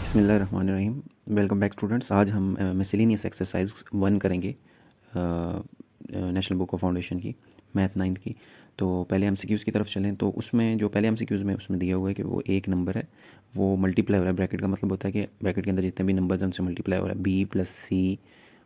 बिस्मिल्लाहिर्रहमानिर्रहीम। Welcome back students. आज हम मिसलेनियस एक्सरसाइज 1 करेंगे, नेशनल बुक ऑफ फाउंडेशन की, मैथ 9th की। तो पहले एमसीक्यूज़ की तरफ चलें तो उसमें जो पहले एमसीक्यूज़ में उसमें दिया हुआ है कि वो एक नंबर है, वो मल्टीप्लाई हो रहा है। ब्रैकेट का मतलब होता है कि ब्रैकेट के अंदर जितने भी नंबर्स हैं उनसे मल्टीप्लाई हो रहा है बी प्लस सी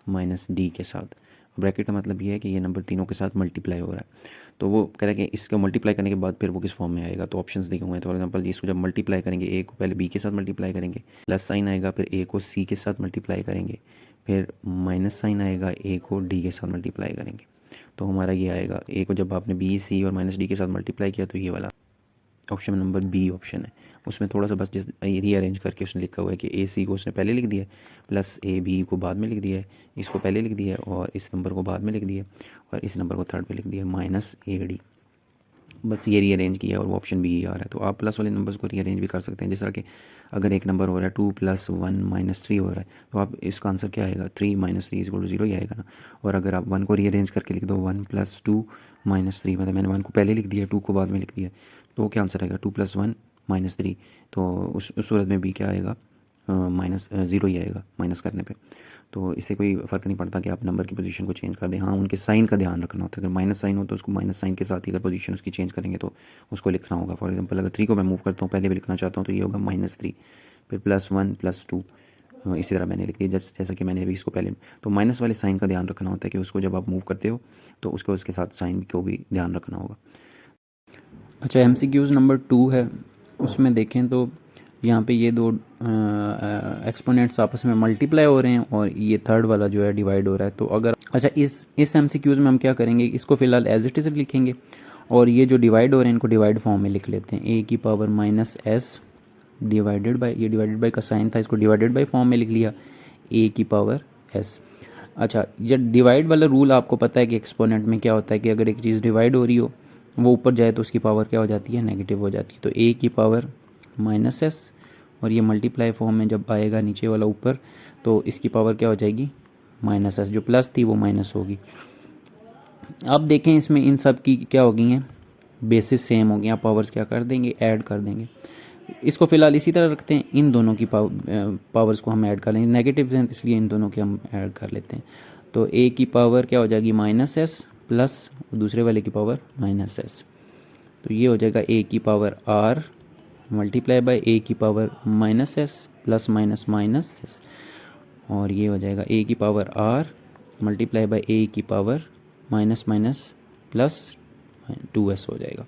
माइनस डी के साथ। ब्रैकेट का मतलब ये है कि ये नंबर तीनों के साथ मल्टीप्लाई हो रहा है। तो वो कह रहा है कि इसको मल्टीप्लाई करने के बाद फिर वो किस फॉर्म में आएगा। तो ऑप्शंस दिए हुए हैं। तो फॉर एग्जांपल इसको जब मल्टीप्लाई करेंगे, ए को पहले बी के साथ मल्टीप्लाई करेंगे, प्लस साइन आएगा, फिर ए को सी के साथ मल्टीप्लाई करेंगे, फिर माइनस साइन आएगा, ए को डी के साथ मल्टीप्लाई करेंगे। तो हमारा ये आएगा, ए को जब आपने बी सी और माइनस डी के साथ मल्टीप्लाई किया तो ये वाला ऑप्शन नंबर बी ऑप्शन है। उसमें थोड़ा सा बस रीअरेंज करके उसने लिखा हुआ है कि ए सी को उसने पहले लिख दिया है, प्लस ए बी को बाद में लिख दिया है, इसको पहले लिख दिया है और इस नंबर को बाद में लिख दिया है और इस नंबर को थर्ड पे लिख दिया है, माइनस ए डी। बस ये रीअरेंज किया है और वो ऑप्शन बी आ रहा है। तो आप प्लस वाले नंबर्स को रीअरेंज भी कर सकते हैं। जिस तरह कि अगर एक नंबर हो रहा है 2 + 1 - 3 हो रहा है, तो आप इसका आंसर क्या आएगा, 3 - 3 = 0 ही आएगा ना। और अगर आप 1 को रीअरेंज करके लिख दो, 1 + 2 - 3, मतलब मैंने 1 को पहले लिख दिया, 2 को बाद में लिख दिया, तो क्या आंसर आएगा, 2 + 1 - 3। तो उस सूरत में भी क्या आएगा, माइनस 0 ही आएगा माइनस करने पे। तो इससे कोई फ़र्क नहीं पड़ता कि आप नंबर की पोजीशन को चेंज कर दें। हाँ, उनके साइन का ध्यान रखना होता है। अगर माइनस साइन हो तो उसको माइनस साइन के साथ ही अगर पोजीशन उसकी चेंज करेंगे तो उसको लिखना होगा। फॉर एग्जांपल अगर 3 को मैं मूव करता हूँ, पहले भी लिखना चाहता हूँ, तो ये होगा -3, फिर +1 +2। इसी तरह मैंने लिख दिया जैसा कि मैंने अभी इसको पहले। तो माइनस वाले साइन का ध्यान रखना होता है कि उसको जब आप मूव करते हो तो उसको उसके साथ साइन को भी ध्यान रखना होगा। अच्छा, एमसीक्यूज़ नंबर 2 है। उसमें देखें तो यहाँ पे ये दो एक्सपोनेंट्स आपस में मल्टीप्लाई हो रहे हैं और ये थर्ड वाला जो है डिवाइड हो रहा है। तो अगर अच्छा इस एमसीक्यूज़ में हम क्या करेंगे, इसको फ़िलहाल एज इट इज़ लिखेंगे और ये जो डिवाइड हो रहे हैं इनको डिवाइड फॉर्म में लिख लेते हैं। ए की पावर -s डिवाइडेड बाय, ये डिवाइडेड बाय का साइन था, इसको डिवाइडेड बाय फॉर्म में लिख लिया, ए की पावर s। अच्छा, जब डिवाइड वाला रूल आपको पता है कि एक्सपोनेंट में क्या होता है कि अगर एक चीज़ डिवाइड हो रही हो, वो ऊपर जाए तो उसकी पावर क्या हो जाती है, नेगेटिव हो जाती है। तो ए की पावर -s और ये मल्टीप्लाई फॉर्म में जब आएगा नीचे वाला ऊपर, तो इसकी पावर क्या हो जाएगी, -s। जो प्लस थी वो माइनस होगी। अब देखें इसमें इन सब की क्या हो गई हैं, बेसिस सेम हो गई। आप पावर्स क्या कर देंगे, ऐड कर देंगे। इसको फ़िलहाल इसी तरह रखते हैं, इन दोनों की पावर्स को हम ऐड कर लेंगे। नेगेटिव हैं तो इसलिए इन दोनों की हम ऐड कर लेते हैं। तो ए की पावर क्या हो जाएगी, -s प्लस दूसरे वाले की पावर -s। तो ये हो जाएगा ए की पावर r मल्टीप्लाई बाय ए की power -s plus minus minus s। और ये हो जाएगा ए की पावर r मल्टीप्लाई बाय ए की power minus minus plus 2s हो जाएगा।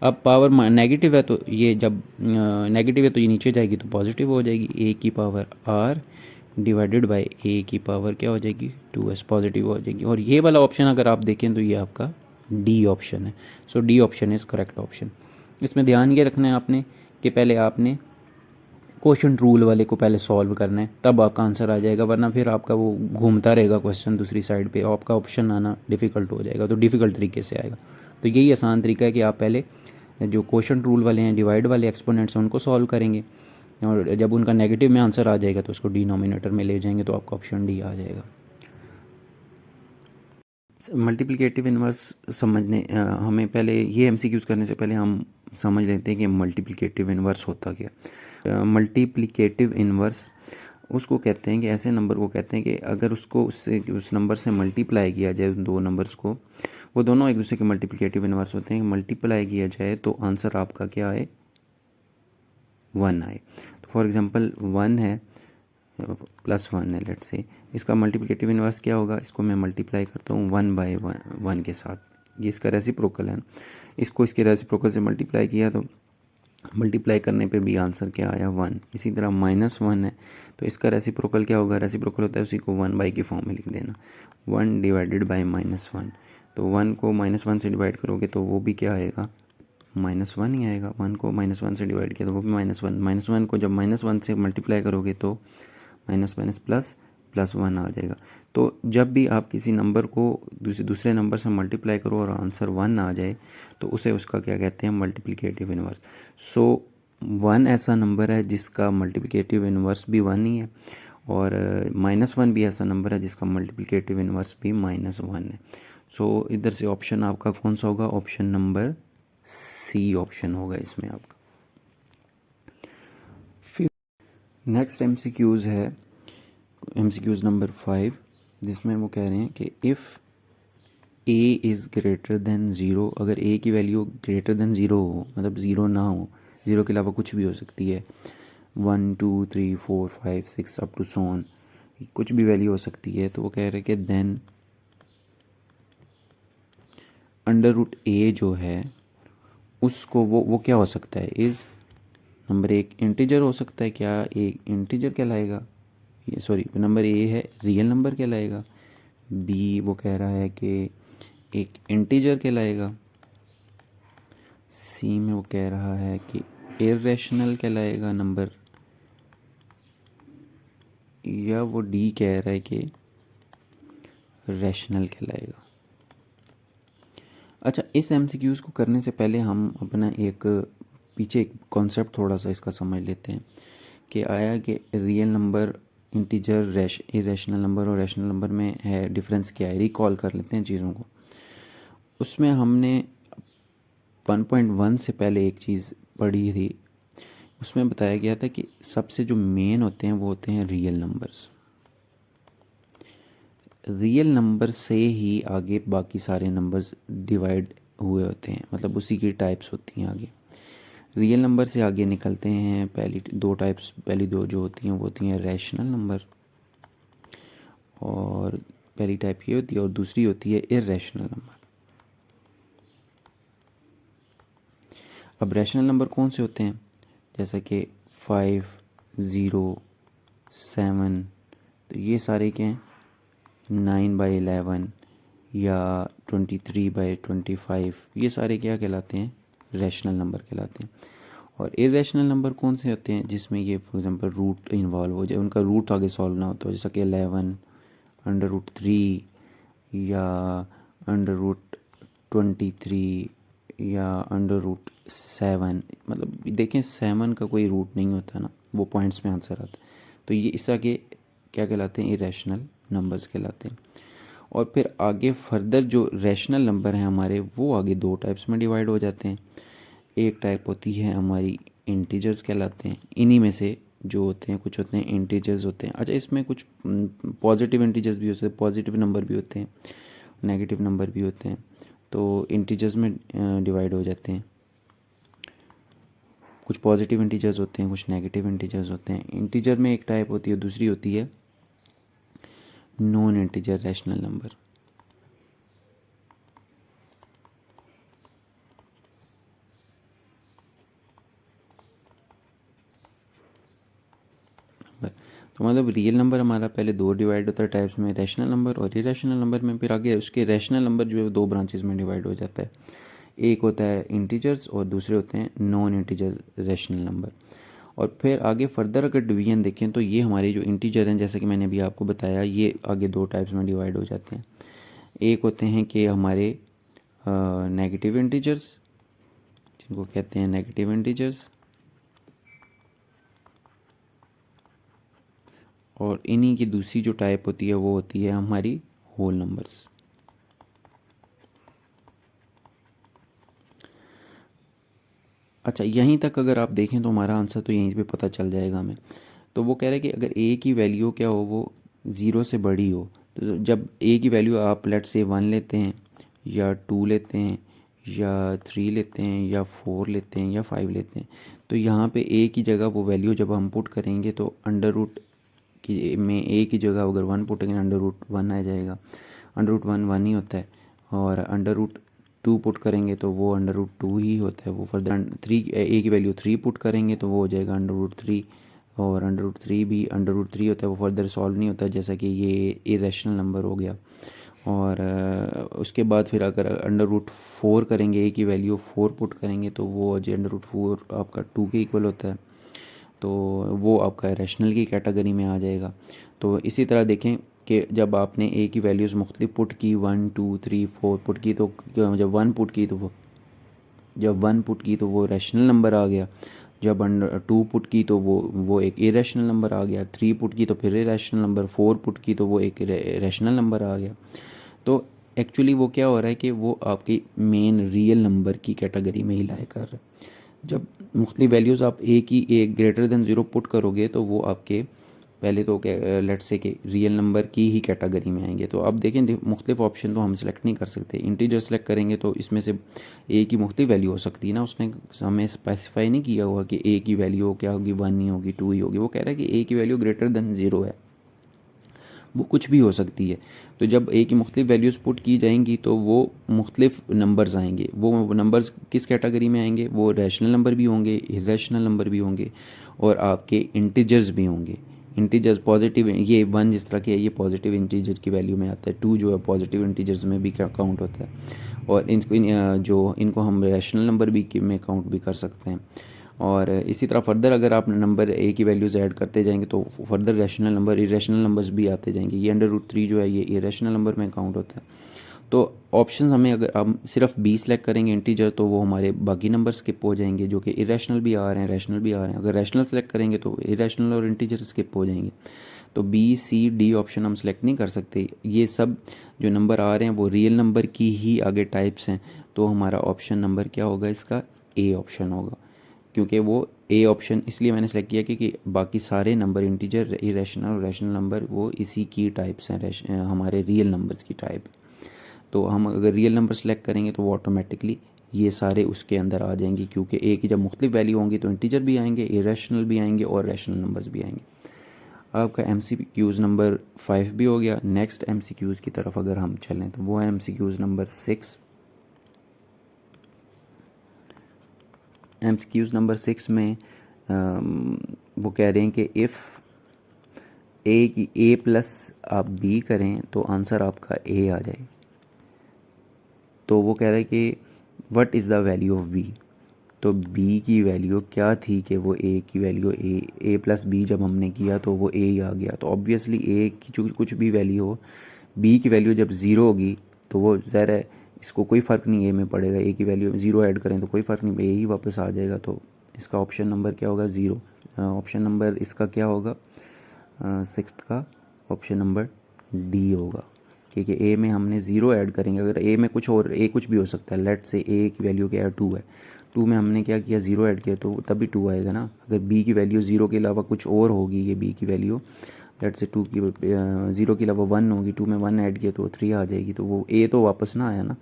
अब पावर नेगेटिव है तो ये जब नेगेटिव है तो ये नीचे जाएगी तो पॉजिटिव हो जाएगी। ए की पावर r डिवाइडेड बाय ए की पावर क्या हो जाएगी, 2s, पॉजिटिव हो जाएगी। और ये वाला ऑप्शन अगर आप देखें तो ये आपका डी ऑप्शन है। So D option is correct option. इसमें ध्यान ये रखना है आपने कि पहले आपने क्वेश्चन रूल वाले को पहले सॉल्व करना है, तब आपका आंसर आ जाएगा, वरना फिर आपका वो घूमता रहेगा क्वेश्चन दूसरी साइड पे और आपका ऑप्शन आना डिफ़िकल्ट हो जाएगा। तो डिफ़िकल्ट तरीके से आएगा। तो यही आसान तरीका है कि आप पहले जो क्वेश्चन रूल वाले हैं, डिवाइड वाले एक्सपोनेंट्स हैं, उनको सॉल्व करेंगे और जब उनका नेगेटिव में आंसर आ जाएगा तो उसको डिनोमिनेटर में ले जाएंगे तो आपका ऑप्शन डी आ जाएगा। मल्टीप्लिकेटिव इन्वर्स समझने हमें पहले ये एमसीक्यूज़ करने से पहले हम समझ लेते हैं कि मल्टीप्लिकेटिव इन्वर्स होता क्या। मल्टीप्लिकेटिव इन्वर्स उसको कहते हैं कि ऐसे नंबर को कहते हैं कि अगर उसको उससे उस नंबर से मल्टीप्लाई किया जाए, उन दो नंबर्स को, वो दोनों एक दूसरे के मल्टीप्लिकेटिव इन्वर्स होते हैं। मल्टीप्लाई किया जाए तो आंसर आपका क्या आए, 1 आए। तो फॉर एग्ज़ाम्पल 1 है, +1 है, लेट्स से इसका मल्टीप्लिकेटिव इन्वर्स क्या होगा, इसको मैं मल्टीप्लाई करता हूँ 1/1 के साथ, ये इसका रेसिप्रोकल है। इसको इसके रेसिप्रोकल से मल्टीप्लाई किया तो मल्टीप्लाई करने पे भी आंसर क्या आया, 1। इसी तरह -1 है तो इसका रेसिप्रोकल क्या होगा, रेसिप्रोकल होता है उसी को 1/, की फॉर्म में लिख देना, 1 डिवाइडेड बाय -1। तो 1 को -1 से डिवाइड करोगे तो वो भी क्या आएगा, -1 ही आएगा। 1 को -1 से डिवाइड किया तो वो भी -1। -1 को जब -1 से मल्टीप्लाई करोगे तो माइनस माइनस प्लस +1 आ जाएगा। तो जब भी आप किसी नंबर को दूसरे नंबर से मल्टीप्लाई करो और आंसर 1 आ जाए तो उसे उसका क्या कहते हैं, मल्टीप्लिकेटिव इन्वर्स। सो 1 ऐसा नंबर है जिसका मल्टीप्लिकेटिव इन्वर्स भी 1 ही है और -1 भी ऐसा नंबर है जिसका मल्टीप्लिकेटिव इन्वर्स भी -1 है। सो इधर से ऑप्शन आपका कौन सा होगा, ऑप्शन नंबर सी ऑप्शन होगा इसमें आपका। नेक्स्ट MCQs है MCQs नंबर 5, जिसमें वो कह रहे हैं कि if a is greater than zero, अगर a की वैल्यू ग्रेटर दैन ज़ीरो हो, मतलब ज़ीरो ना हो, ज़ीरो के अलावा कुछ भी हो सकती है, 1 2 3 4 5 6 अप टू सो ऑन, कुछ भी वैल्यू हो सकती है, तो वो कह रहे हैं कि देन अंडर रूट a जो है उसको वो क्या हो सकता है, इज़ नंबर एक इंटीजर हो सकता है, क्या एक इंटीजर कहलाएगा, ये सॉरी नंबर ए है रियल नंबर कहलाएगा, बी वो कह रहा है कि एक इंटीजर कहलाएगा, सी में वो कह रहा है कि इरेशनल कहलाएगा नंबर, या वो डी कह रहा है कि रैशनल कहलाएगा। अच्छा, इस MCQs को करने से पहले हम अपना एक पीछे एक कॉन्सेप्ट थोड़ा सा इसका समझ लेते हैं कि आया कि real number, integer, irrational number और रैशनल नंबर में है डिफरेंस क्या है, रिकॉल कर लेते हैं चीज़ों को। उसमें हमने 1.1 से पहले एक चीज़ पढ़ी थी, उसमें बताया गया था कि सबसे जो मेन होते हैं वो होते हैं रियल नंबर्स। रियल नंबर से ही आगे बाकी सारे नंबर्स डिवाइड हुए होते हैं, मतलब उसी की टाइप्स होती हैं आगे। रियल नंबर से आगे निकलते हैं पहली दो टाइप्स, पहली दो जो होती हैं वो होती हैं रैशनल नंबर, और पहली टाइप ये होती है, और दूसरी होती है इरेशनल नंबर। अब रैशनल नंबर कौन से होते हैं, जैसे कि 5 0 7, तो ये सारे क्या हैं, 9/11 या 23/25, ये सारे क्या कहलाते हैं, रैशनल नंबर कहलाते हैं। और इरेशनल नंबर कौन से होते हैं, जिसमें ये फॉर एग्जांपल रूट इन्वॉल्व हो जाए, उनका रूट आगे सॉल्व ना होता हो, जैसा कि 11 √3 या √23 या √7, मतलब देखें 7 का कोई रूट नहीं होता ना, वो पॉइंट्स में आंसर आता है, तो ये इस आगे क्या कहलाते हैं, इरेशनल नंबर्स कहलाते हैं। और फिर आगे फर्दर जो रैशनल नंबर हैं हमारे, वो आगे दो टाइप्स में डिवाइड हो जाते हैं। एक टाइप होती है हमारी इंटीजर्स कहलाते हैं, इन्हीं में से जो होते हैं कुछ होते हैं इंटीजर्स होते हैं। अच्छा, इसमें कुछ पॉजिटिव इंटीजर्स भी होते हैं, पॉजिटिव नंबर भी होते हैं, नेगेटिव नंबर भी होते हैं, तो इंटीजर्स में डिवाइड हो जाते हैं। कुछ पॉजिटिव इंटीजर्स होते हैं, कुछ नेगेटिव इंटीजर्स होते हैं। इंटीजर में एक टाइप होती है, दूसरी होती है नॉन इंटीजर रैशनल नंबर। तो मतलब रियल नंबर हमारा पहले दो डिवाइड होता है टाइप्स में, रैशनल नंबर और इरेशनल नंबर में, फिर आगे उसके रैशनल नंबर जो है दो ब्रांचेस में डिवाइड हो जाता है। एक होता है इंटीजर्स और दूसरे होते हैं नॉन इंटीजर रैशनल नंबर। और फिर आगे फर्दर अगर डिवीजन देखें तो ये हमारे जो इंटीजर हैं, जैसे कि मैंने अभी आपको बताया, ये आगे दो टाइप्स में डिवाइड हो जाते हैं। एक होते हैं कि हमारे नेगेटिव इंटीजर्स, जिनको कहते हैं नेगेटिव इंटीजर्स, और इन्हीं की दूसरी जो टाइप होती है वो होती है हमारी होल नंबर्स। अच्छा, यहीं तक अगर आप देखें तो हमारा आंसर तो यहीं पे पता चल जाएगा हमें। तो वो कह रहे हैं कि अगर ए की वैल्यू क्या हो, वो ज़ीरो से बड़ी हो, तो जब ए की वैल्यू आप लेट से 1 लेते हैं या 2 लेते हैं या 3 लेते हैं या 4 लेते हैं या 5 लेते हैं, तो यहाँ पे ए की जगह वो वैल्यू जब हम पुट करेंगे तो अंडर रूट की में ए की जगह अगर 1 पुट करेंगे √1 आ जाएगा। √1 1 ही होता है, और √2 पुट करेंगे तो वो √2 ही होता है। वो फर्दर 3 ए की वैल्यू 3 पुट करेंगे तो वो हो जाएगा √3, और √3 भी √3 होता है, वो फर्दर सॉल्व नहीं होता, जैसा कि ये इरेशनल नंबर हो गया। और उसके बाद फिर अगर √4 करेंगे, ए की वैल्यू 4 पुट करेंगे तो वो जो √4 आपका 2 के इक्वल होता है, तो वो आपका रैशनल की कैटेगरी में आ जाएगा। तो इसी तरह देखें कि जब आपने ए की वैल्यूज़ मुख्तलिफ पुट की, 1 2 3 4 पुट की, तो जब 1 पुट की तो वो रैशनल नंबर आ गया। जब 2 पुट की तो वो एक इरेशनल नंबर आ गया। 3 पुट की तो फिर इरेशनल नंबर। 4 पुट की तो वो एक रैशनल नंबर आ गया। तो एक्चुअली वो क्या हो रहा है कि वो आपकी मेन रियल नंबर की कैटेगरी में ही लाया कर रहा है। जब मुख्तलिफ वैल्यूज़ आप ए की ए ग्रेटर दैन ज़ीरो पुट करोगे तो वो आपके पहले तो लेट्स से कि रियल नंबर की ही कैटेगरी में आएंगे। तो अब देखें मुख्तलिफ ऑप्शन तो हम सेलेक्ट नहीं कर सकते। इंटीजर सेलेक्ट करेंगे तो इसमें से ए की मुख्तलिफ वैल्यू हो सकती है ना, उसने हमें स्पेसिफाई नहीं किया हुआ कि ए की वैल्यू क्या होगी, 1 ही होगी, 2 ही होगी। वो कह रहा है कि ए की वैल्यू ग्रेटर दैन ज़ीरो है, वो कुछ भी हो सकती है। तो जब ए की मुख्तलिफ वैल्यूज़ पुट की जाएंगी तो वो मुख्तलिफ नंबर्स आएंगे। वो नंबर्स किस कैटेगरी में आएंगे? वो रैशनल नंबर भी होंगे, इरेशनल नंबर भी होंगे और आपके इंटीजर्स भी होंगे। इंटीजर्स पॉजिटिव, ये 1 जिस तरह की है ये पॉजिटिव इंटीजर की वैल्यू में आता है। 2 जो है पॉजिटिव इंटीजर्स में भी काउंट होता है। और इनको हम रैशनल नंबर भी में काउंट भी कर सकते हैं। और इसी तरह फर्दर अगर आप नंबर ए की वैल्यूज़ ऐड करते जाएंगे तो further rational number, irrational numbers भी आते जाएंगे। ये √3 जो है ये इरेशनल नंबर में काउंट होता है। तो ऑप्शन हमें, अगर हम सिर्फ बी सेलेक्ट करेंगे इंटीजर, तो वो हमारे बाकी नंबर स्किप हो जाएंगे जो कि इरेशनल भी आ रहे हैं, रैशनल भी आ रहे हैं। अगर रैशनल सेलेक्ट करेंगे तो इरेशनल और इंटीजर स्किप हो जाएंगे। तो बी सी डी ऑप्शन हम सेलेक्ट नहीं कर सकते। ये सब जो नंबर आ रहे हैं वो रियल नंबर की ही आगे टाइप्स हैं। तो हमारा ऑप्शन नंबर क्या होगा? इसका ए ऑप्शन होगा, क्योंकि वो ए ऑप्शन इसलिए मैंने सेलेक्ट किया क्योंकि बाकी सारे नंबर इंटीजर, इरेशनल और रैशनल नंबर वो इसी की टाइप्स हैं, हमारे रियल नंबर्स की टाइप। तो हम अगर रियल नंबर सेलेक्ट करेंगे तो वो ऑटोमेटिकली ये सारे उसके अंदर आ जाएंगे, क्योंकि ए की जब मुख्तलिफ वैल्यू होंगी तो इंटीजर भी आएंगे, इरेशनल भी आएंगे और रैशनल नंबर्स भी आएंगे। आपका MCQs नंबर 5 भी हो गया। नेक्स्ट MCQs की तरफ अगर हम चलें तो वो है MCQs नंबर 6। MCQs नंबर 6 में वो कह रहे हैं कि इफ़ ए की ए प्लस आप बी करें तो आंसर आपका ए आ जाए। तो वो कह रहा है कि what is the value of B. तो बी की वैल्यू क्या थी कि वो ए की वैल्यू ए प्लस बी जब हमने किया तो वो ए ही आ गया। तो ऑब्वियसली ए की जो कुछ भी वैल्यू हो, बी की वैल्यू जब ज़ीरो होगी तो वो ज़ाहिर है इसको कोई फ़र्क नहीं ए में पड़ेगा। ए की वैल्यू ज़ीरो ऐड करें तो कोई फ़र्क नहीं, ए ही वापस आ जाएगा। तो इसका ऑप्शन नंबर क्या होगा? ज़ीरो। ऑप्शन नंबर इसका क्या होगा? 6 का ऑप्शन नंबर डी होगा, क्योंकि ए में हमने ज़ीरो ऐड करेंगे। अगर ए में कुछ और, ए कुछ भी हो सकता है, लेट से ए की वैल्यू क्या है? 2 है, 2 में हमने क्या किया? ज़ीरो ऐड किया तो तभी 2 आएगा ना। अगर बी की वैल्यू ज़ीरो के अलावा कुछ और होगी, ये बी की वैल्यू लेट से 2 की ज़ीरो के अलावा 1 होगी, 2 में 1 ऐड किया तो 3 आ जाएगी। तो वो ए तो वापस ना आया ना।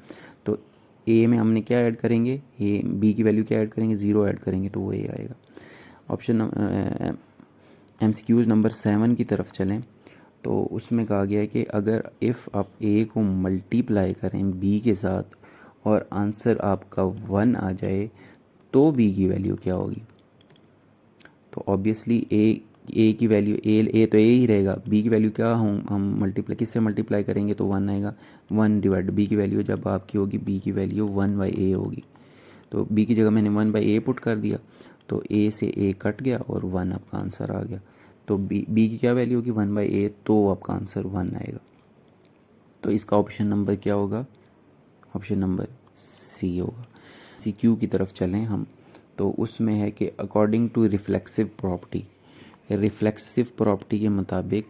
तो ए में हमने क्या ऐड करेंगे? ए बी की वैल्यू क्या ऐड करेंगे? ज़ीरो ऐड करेंगे तो वो ए आएगा। ऑप्शन MCQs नंबर 7 की तरफ चलें तो उसमें कहा गया है कि अगर इफ़ आप ए को मल्टीप्लाई करें बी के साथ और आंसर आपका 1 आ जाए तो बी की वैल्यू क्या होगी? तो ऑब्वियसली ए की वैल्यू ए तो ए ही रहेगा। बी की वैल्यू क्या हम मल्टीप्लाई किससे मल्टीप्लाई करेंगे तो 1 आएगा। 1 डिवाइड बी की वैल्यू जब आपकी होगी, बी की वैल्यू 1/a होगी। तो बी की जगह मैंने 1/a पुट कर दिया तो ए से ए कट गया और 1 आपका आंसर आ गया। तो बी की क्या वैल्यू होगी? 1/a, तो आपका आंसर 1 आएगा। तो इसका ऑप्शन नंबर क्या होगा? ऑप्शन नंबर सी होगा। CQ की तरफ चलें हम तो उसमें है कि according to reflexive property, reflexive property के मुताबिक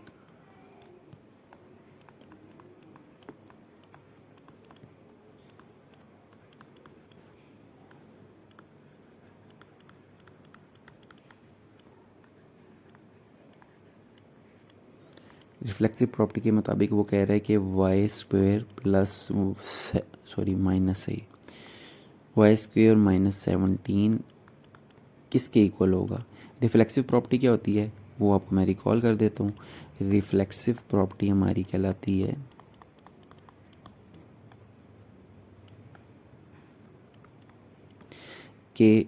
वो कह रहा है कि y² प्लस y² - 17 किसके इक्वल होगा? रिफ्लेक्सिव प्रॉपर्टी क्या होती है वो आपको मैं रिकॉल कर देता हूँ। रिफ्लेक्सिव प्रॉपर्टी हमारी कहलाती है कि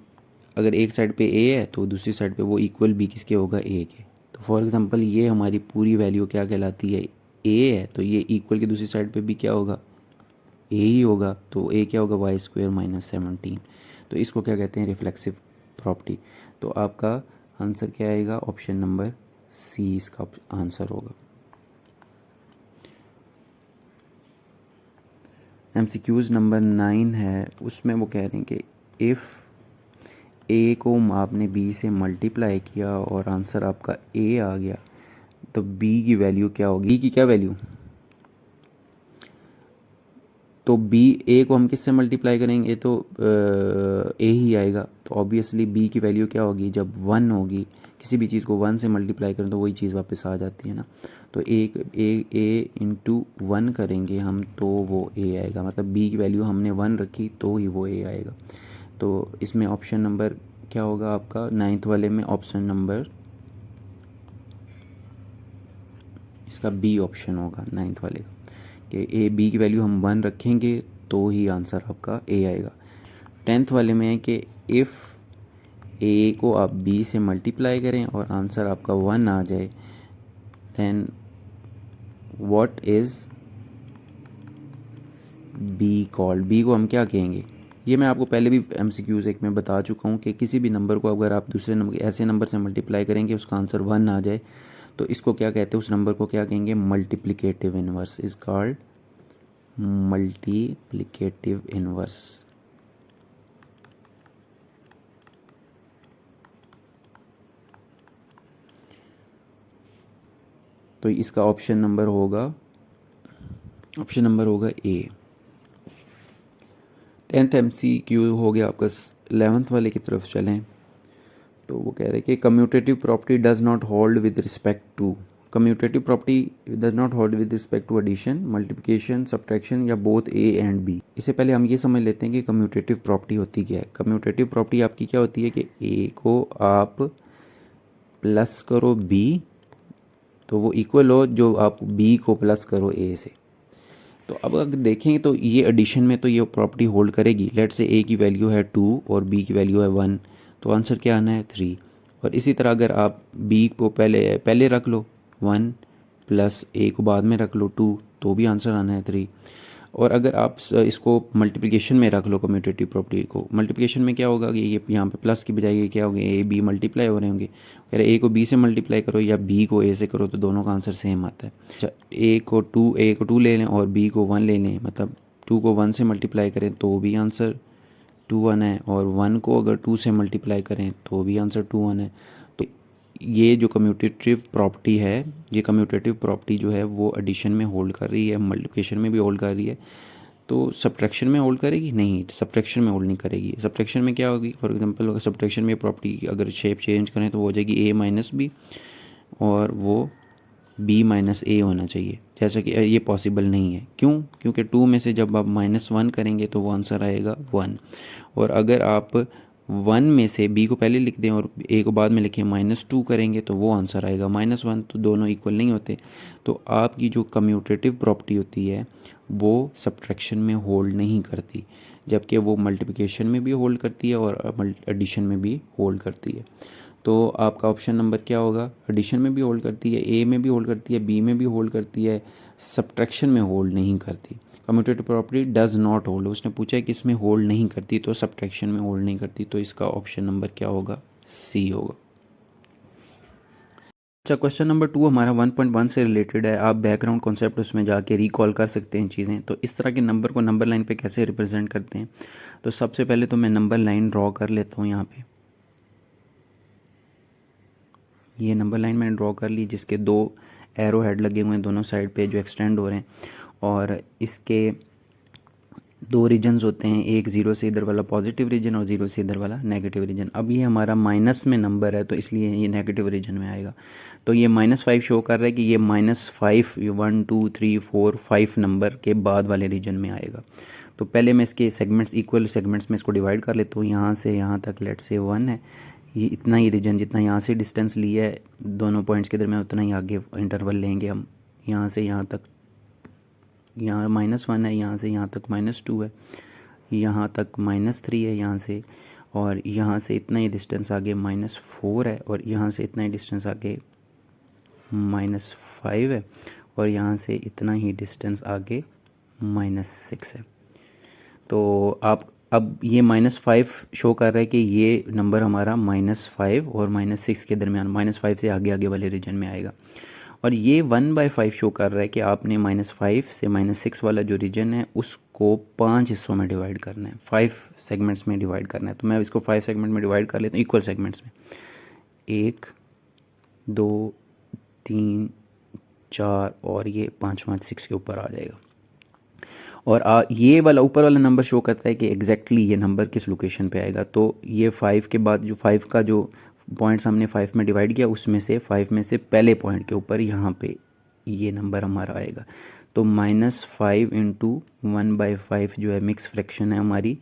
अगर एक साइड पे a है तो दूसरी साइड पे वो इक्वल भी किसके होगा? a के। तो फॉर एग्जांपल ये हमारी पूरी वैल्यू क्या कहलाती है? a है, तो ये इक्वल की दूसरी साइड पे भी क्या होगा? a ही होगा। तो a क्या होगा? y² - 17। तो इसको क्या कहते हैं? Reflexive property. तो आपका आंसर क्या आएगा? ऑप्शन नंबर सी इसका आंसर होगा। MCQs नंबर 9 है, उसमें वो कह रहे हैं कि इफ़ ए को आपने बी से मल्टीप्लाई किया और आंसर आपका ए आ गया तो बी की वैल्यू क्या होगी? बी की क्या वैल्यू? तो बी ए को हम किससे मल्टीप्लाई करेंगे, तो ए ही आएगा। तो ऑब्वियसली बी की वैल्यू क्या होगी, जब 1 होगी, किसी भी चीज़ को 1 से मल्टीप्लाई करें तो वही चीज़ वापस आ जाती है ना। तो ए इंटू 1 करेंगे हम तो वो ए आएगा, मतलब बी की वैल्यू हमने 1 रखी तो ही वो ए आएगा। तो इसमें ऑप्शन नंबर क्या होगा आपका, 9th वाले में ऑप्शन नंबर, इसका बी ऑप्शन होगा 9th वाले का, कि ए बी की वैल्यू हम 1 रखेंगे तो ही आंसर आपका ए आएगा। 10th वाले में है कि इफ़ ए को आप बी से मल्टीप्लाई करें और आंसर आपका 1 आ जाए, then what is B called, B को हम क्या कहेंगे। ये मैं आपको पहले भी एमसीक्यूज़ एक में बता चुका हूँ कि किसी भी नंबर को अगर आप दूसरे नंबर ऐसे नंबर से मल्टीप्लाई करेंगे उसका आंसर 1 आ जाए तो इसको क्या कहते हैं, उस नंबर को क्या कहेंगे, multiplicative inverse is called multiplicative inverse. तो इसका ऑप्शन नंबर होगा ए। 10th एमसीक्यू हो गया आपका। 11th वाले की तरफ चलें तो वो कह रहे हैं कि commutative property does not hold with respect to, commutative property does not hold with respect to addition, multiplication, subtraction या बोथ ए एंड बी। इससे पहले हम ये समझ लेते हैं कि कम्यूटेटिव प्रॉपर्टी होती क्या है। कम्यूटेटिव प्रॉपर्टी आपकी क्या होती है कि ए को आप प्लस करो बी तो वो इक्वल हो जो आप बी को प्लस करो ए से। तो अब अगर देखें तो ये एडिशन में तो ये प्रॉपर्टी होल्ड करेगी। लेट से ए की वैल्यू है 2 और बी की वैल्यू है 1, तो आंसर क्या आना है 3। और इसी तरह अगर आप बी को पहले रख लो 1 प्लस ए को बाद में रख लो 2 तो भी आंसर आना है 3। और अगर आप इसको मल्टीप्लिकेशन में रख लो कम्यूटेटिव प्रॉपर्टी को, मल्टीप्लिकेशन में क्या होगा कि ये यहाँ पे प्लस की बजाय ये क्या होंगे, ए बी मल्टीप्लाई हो रहे होंगे। कह रहे ए को बी से मल्टीप्लाई करो या बी को ए से करो तो दोनों का आंसर सेम आता है। अच्छा ए को 2 ले लें और बी को 1 ले लें, मतलब 2 को 1 से मल्टीप्लाई करें तो भी आंसर 2 आना है, और 1 को अगर 2 से मल्टीप्लाई करें तो भी आंसर 2 आना है। तो ये जो कम्यूटेटिव प्रॉपर्टी है, ये कम्यूटेटिव प्रॉपर्टी जो है वो एडिशन में होल्ड कर रही है, मल्टीप्लिकेशन में भी होल्ड कर रही है। तो सब्ट्रैक्शन में होल्ड करेगी नहीं, सब्ट्रैक्शन में होल्ड नहीं करेगी। सब्ट्रैक्शन में क्या होगी, फॉर एग्जांपल अगर सब्ट्रैक्शन में प्रॉपर्टी अगर शेप चेंज करें तो वो हो जाएगी ए माइनस बी और वो बी माइनस ए होना चाहिए, जैसा कि ये पॉसिबल नहीं है। क्यों, क्योंकि 2 में से जब आप -1 करेंगे तो वो आंसर आएगा 1, और अगर आप 1 में से बी को पहले लिख दें और ए को बाद में लिखें -2 करेंगे तो वो आंसर आएगा -1, तो दोनों इक्वल नहीं होते। तो आपकी जो कम्यूटेटिव प्रॉपर्टी होती है वो सब्ट्रैक्शन में होल्ड नहीं करती, जबकि वो मल्टीप्लिकेशन में भी होल्ड करती है और एडिशन में भी होल्ड करती है। तो आपका ऑप्शन नंबर क्या होगा, एडिशन में भी होल्ड करती है, ए में भी होल्ड करती है, बी में भी होल्ड करती है, सब्ट्रैक्शन में होल्ड नहीं करती। Commutative property does not hold, उसने पूछा है कि इसमें होल्ड नहीं करती तो सब्ट्रैक्शन में होल्ड नहीं करती, तो इसका ऑप्शन नंबर क्या होगा, सी होगा। अच्छा क्वेश्चन नंबर 2 हमारा 1.1 से रिलेटेड है। आप बैकग्राउंड कॉन्सेप्ट उसमें जाके रिकॉल कर सकते हैं चीज़ें। तो इस तरह के नंबर को नंबर लाइन पे कैसे रिप्रेजेंट करते हैं, तो सबसे पहले तो मैं नंबर लाइन ड्रॉ कर लेता हूँ। यहाँ पे ये नंबर लाइन मैंने ड्रॉ कर ली जिसके 2 एरो हेड लगे हुए हैं दोनों साइड पे जो एक्सटेंड हो रहे हैं, और इसके 2 रीजन्स होते हैं, एक 0 से इधर वाला पॉजिटिव रीजन और 0 से इधर वाला नेगेटिव रीजन। अब ये हमारा माइनस में नंबर है तो इसलिए ये नेगेटिव रीजन में आएगा। तो ये -5 शो कर रहा है कि ये -5 1 2 3 4 5 नंबर के बाद वाले रीजन में आएगा। तो पहले मैं इसके सेगमेंट्स, इक्वल सेगमेंट्स में इसको डिवाइड कर लेता हूँ। यहाँ से यहाँ तक लेट से 1 है, ये इतना ही रीजन जितना यहाँ से डिस्टेंस लिया है दोनों पॉइंट्स के दरमियान उतना ही आगे इंटरवल लेंगे हम। यहाँ से यहाँ तक, यहाँ -1 है, यहाँ से यहाँ तक -2 है, यहाँ तक -3 है यहाँ से, और यहाँ से इतना ही डिस्टेंस आगे -4 है, और यहाँ से इतना ही डिस्टेंस आगे -5 है, और यहाँ से इतना ही डिस्टेंस आगे -6 है। तो आप अब ये -5 शो कर रहा है कि ये नंबर हमारा -5 और -6 के दरमियान, -5 से आगे आगे वाले रीजन में आएगा। और ये 1/5 शो कर रहा है कि आपने -5 से -6 वाला जो रीजन है उसको 5 हिस्सों में डिवाइड करना है, 5 सेगमेंट्स में डिवाइड करना है। तो मैं इसको 5 सेगमेंट में डिवाइड कर लेता हूँ, इक्वल सेगमेंट्स में, 1 2 3 4 और ये 5 6 के ऊपर आ जाएगा। और ये वाला ऊपर वाला नंबर शो करता है कि एग्जैक्टली ये नंबर किस लोकेशन पे आएगा। तो ये 5 के बाद जो 5 का जो पॉइंट्स हमने 5 में डिवाइड किया उसमें से 5 में से पहले पॉइंट के ऊपर यहाँ पे ये नंबर हमारा आएगा। तो -5 इंटू 1/5 जो है मिक्स फ्रैक्शन है हमारी,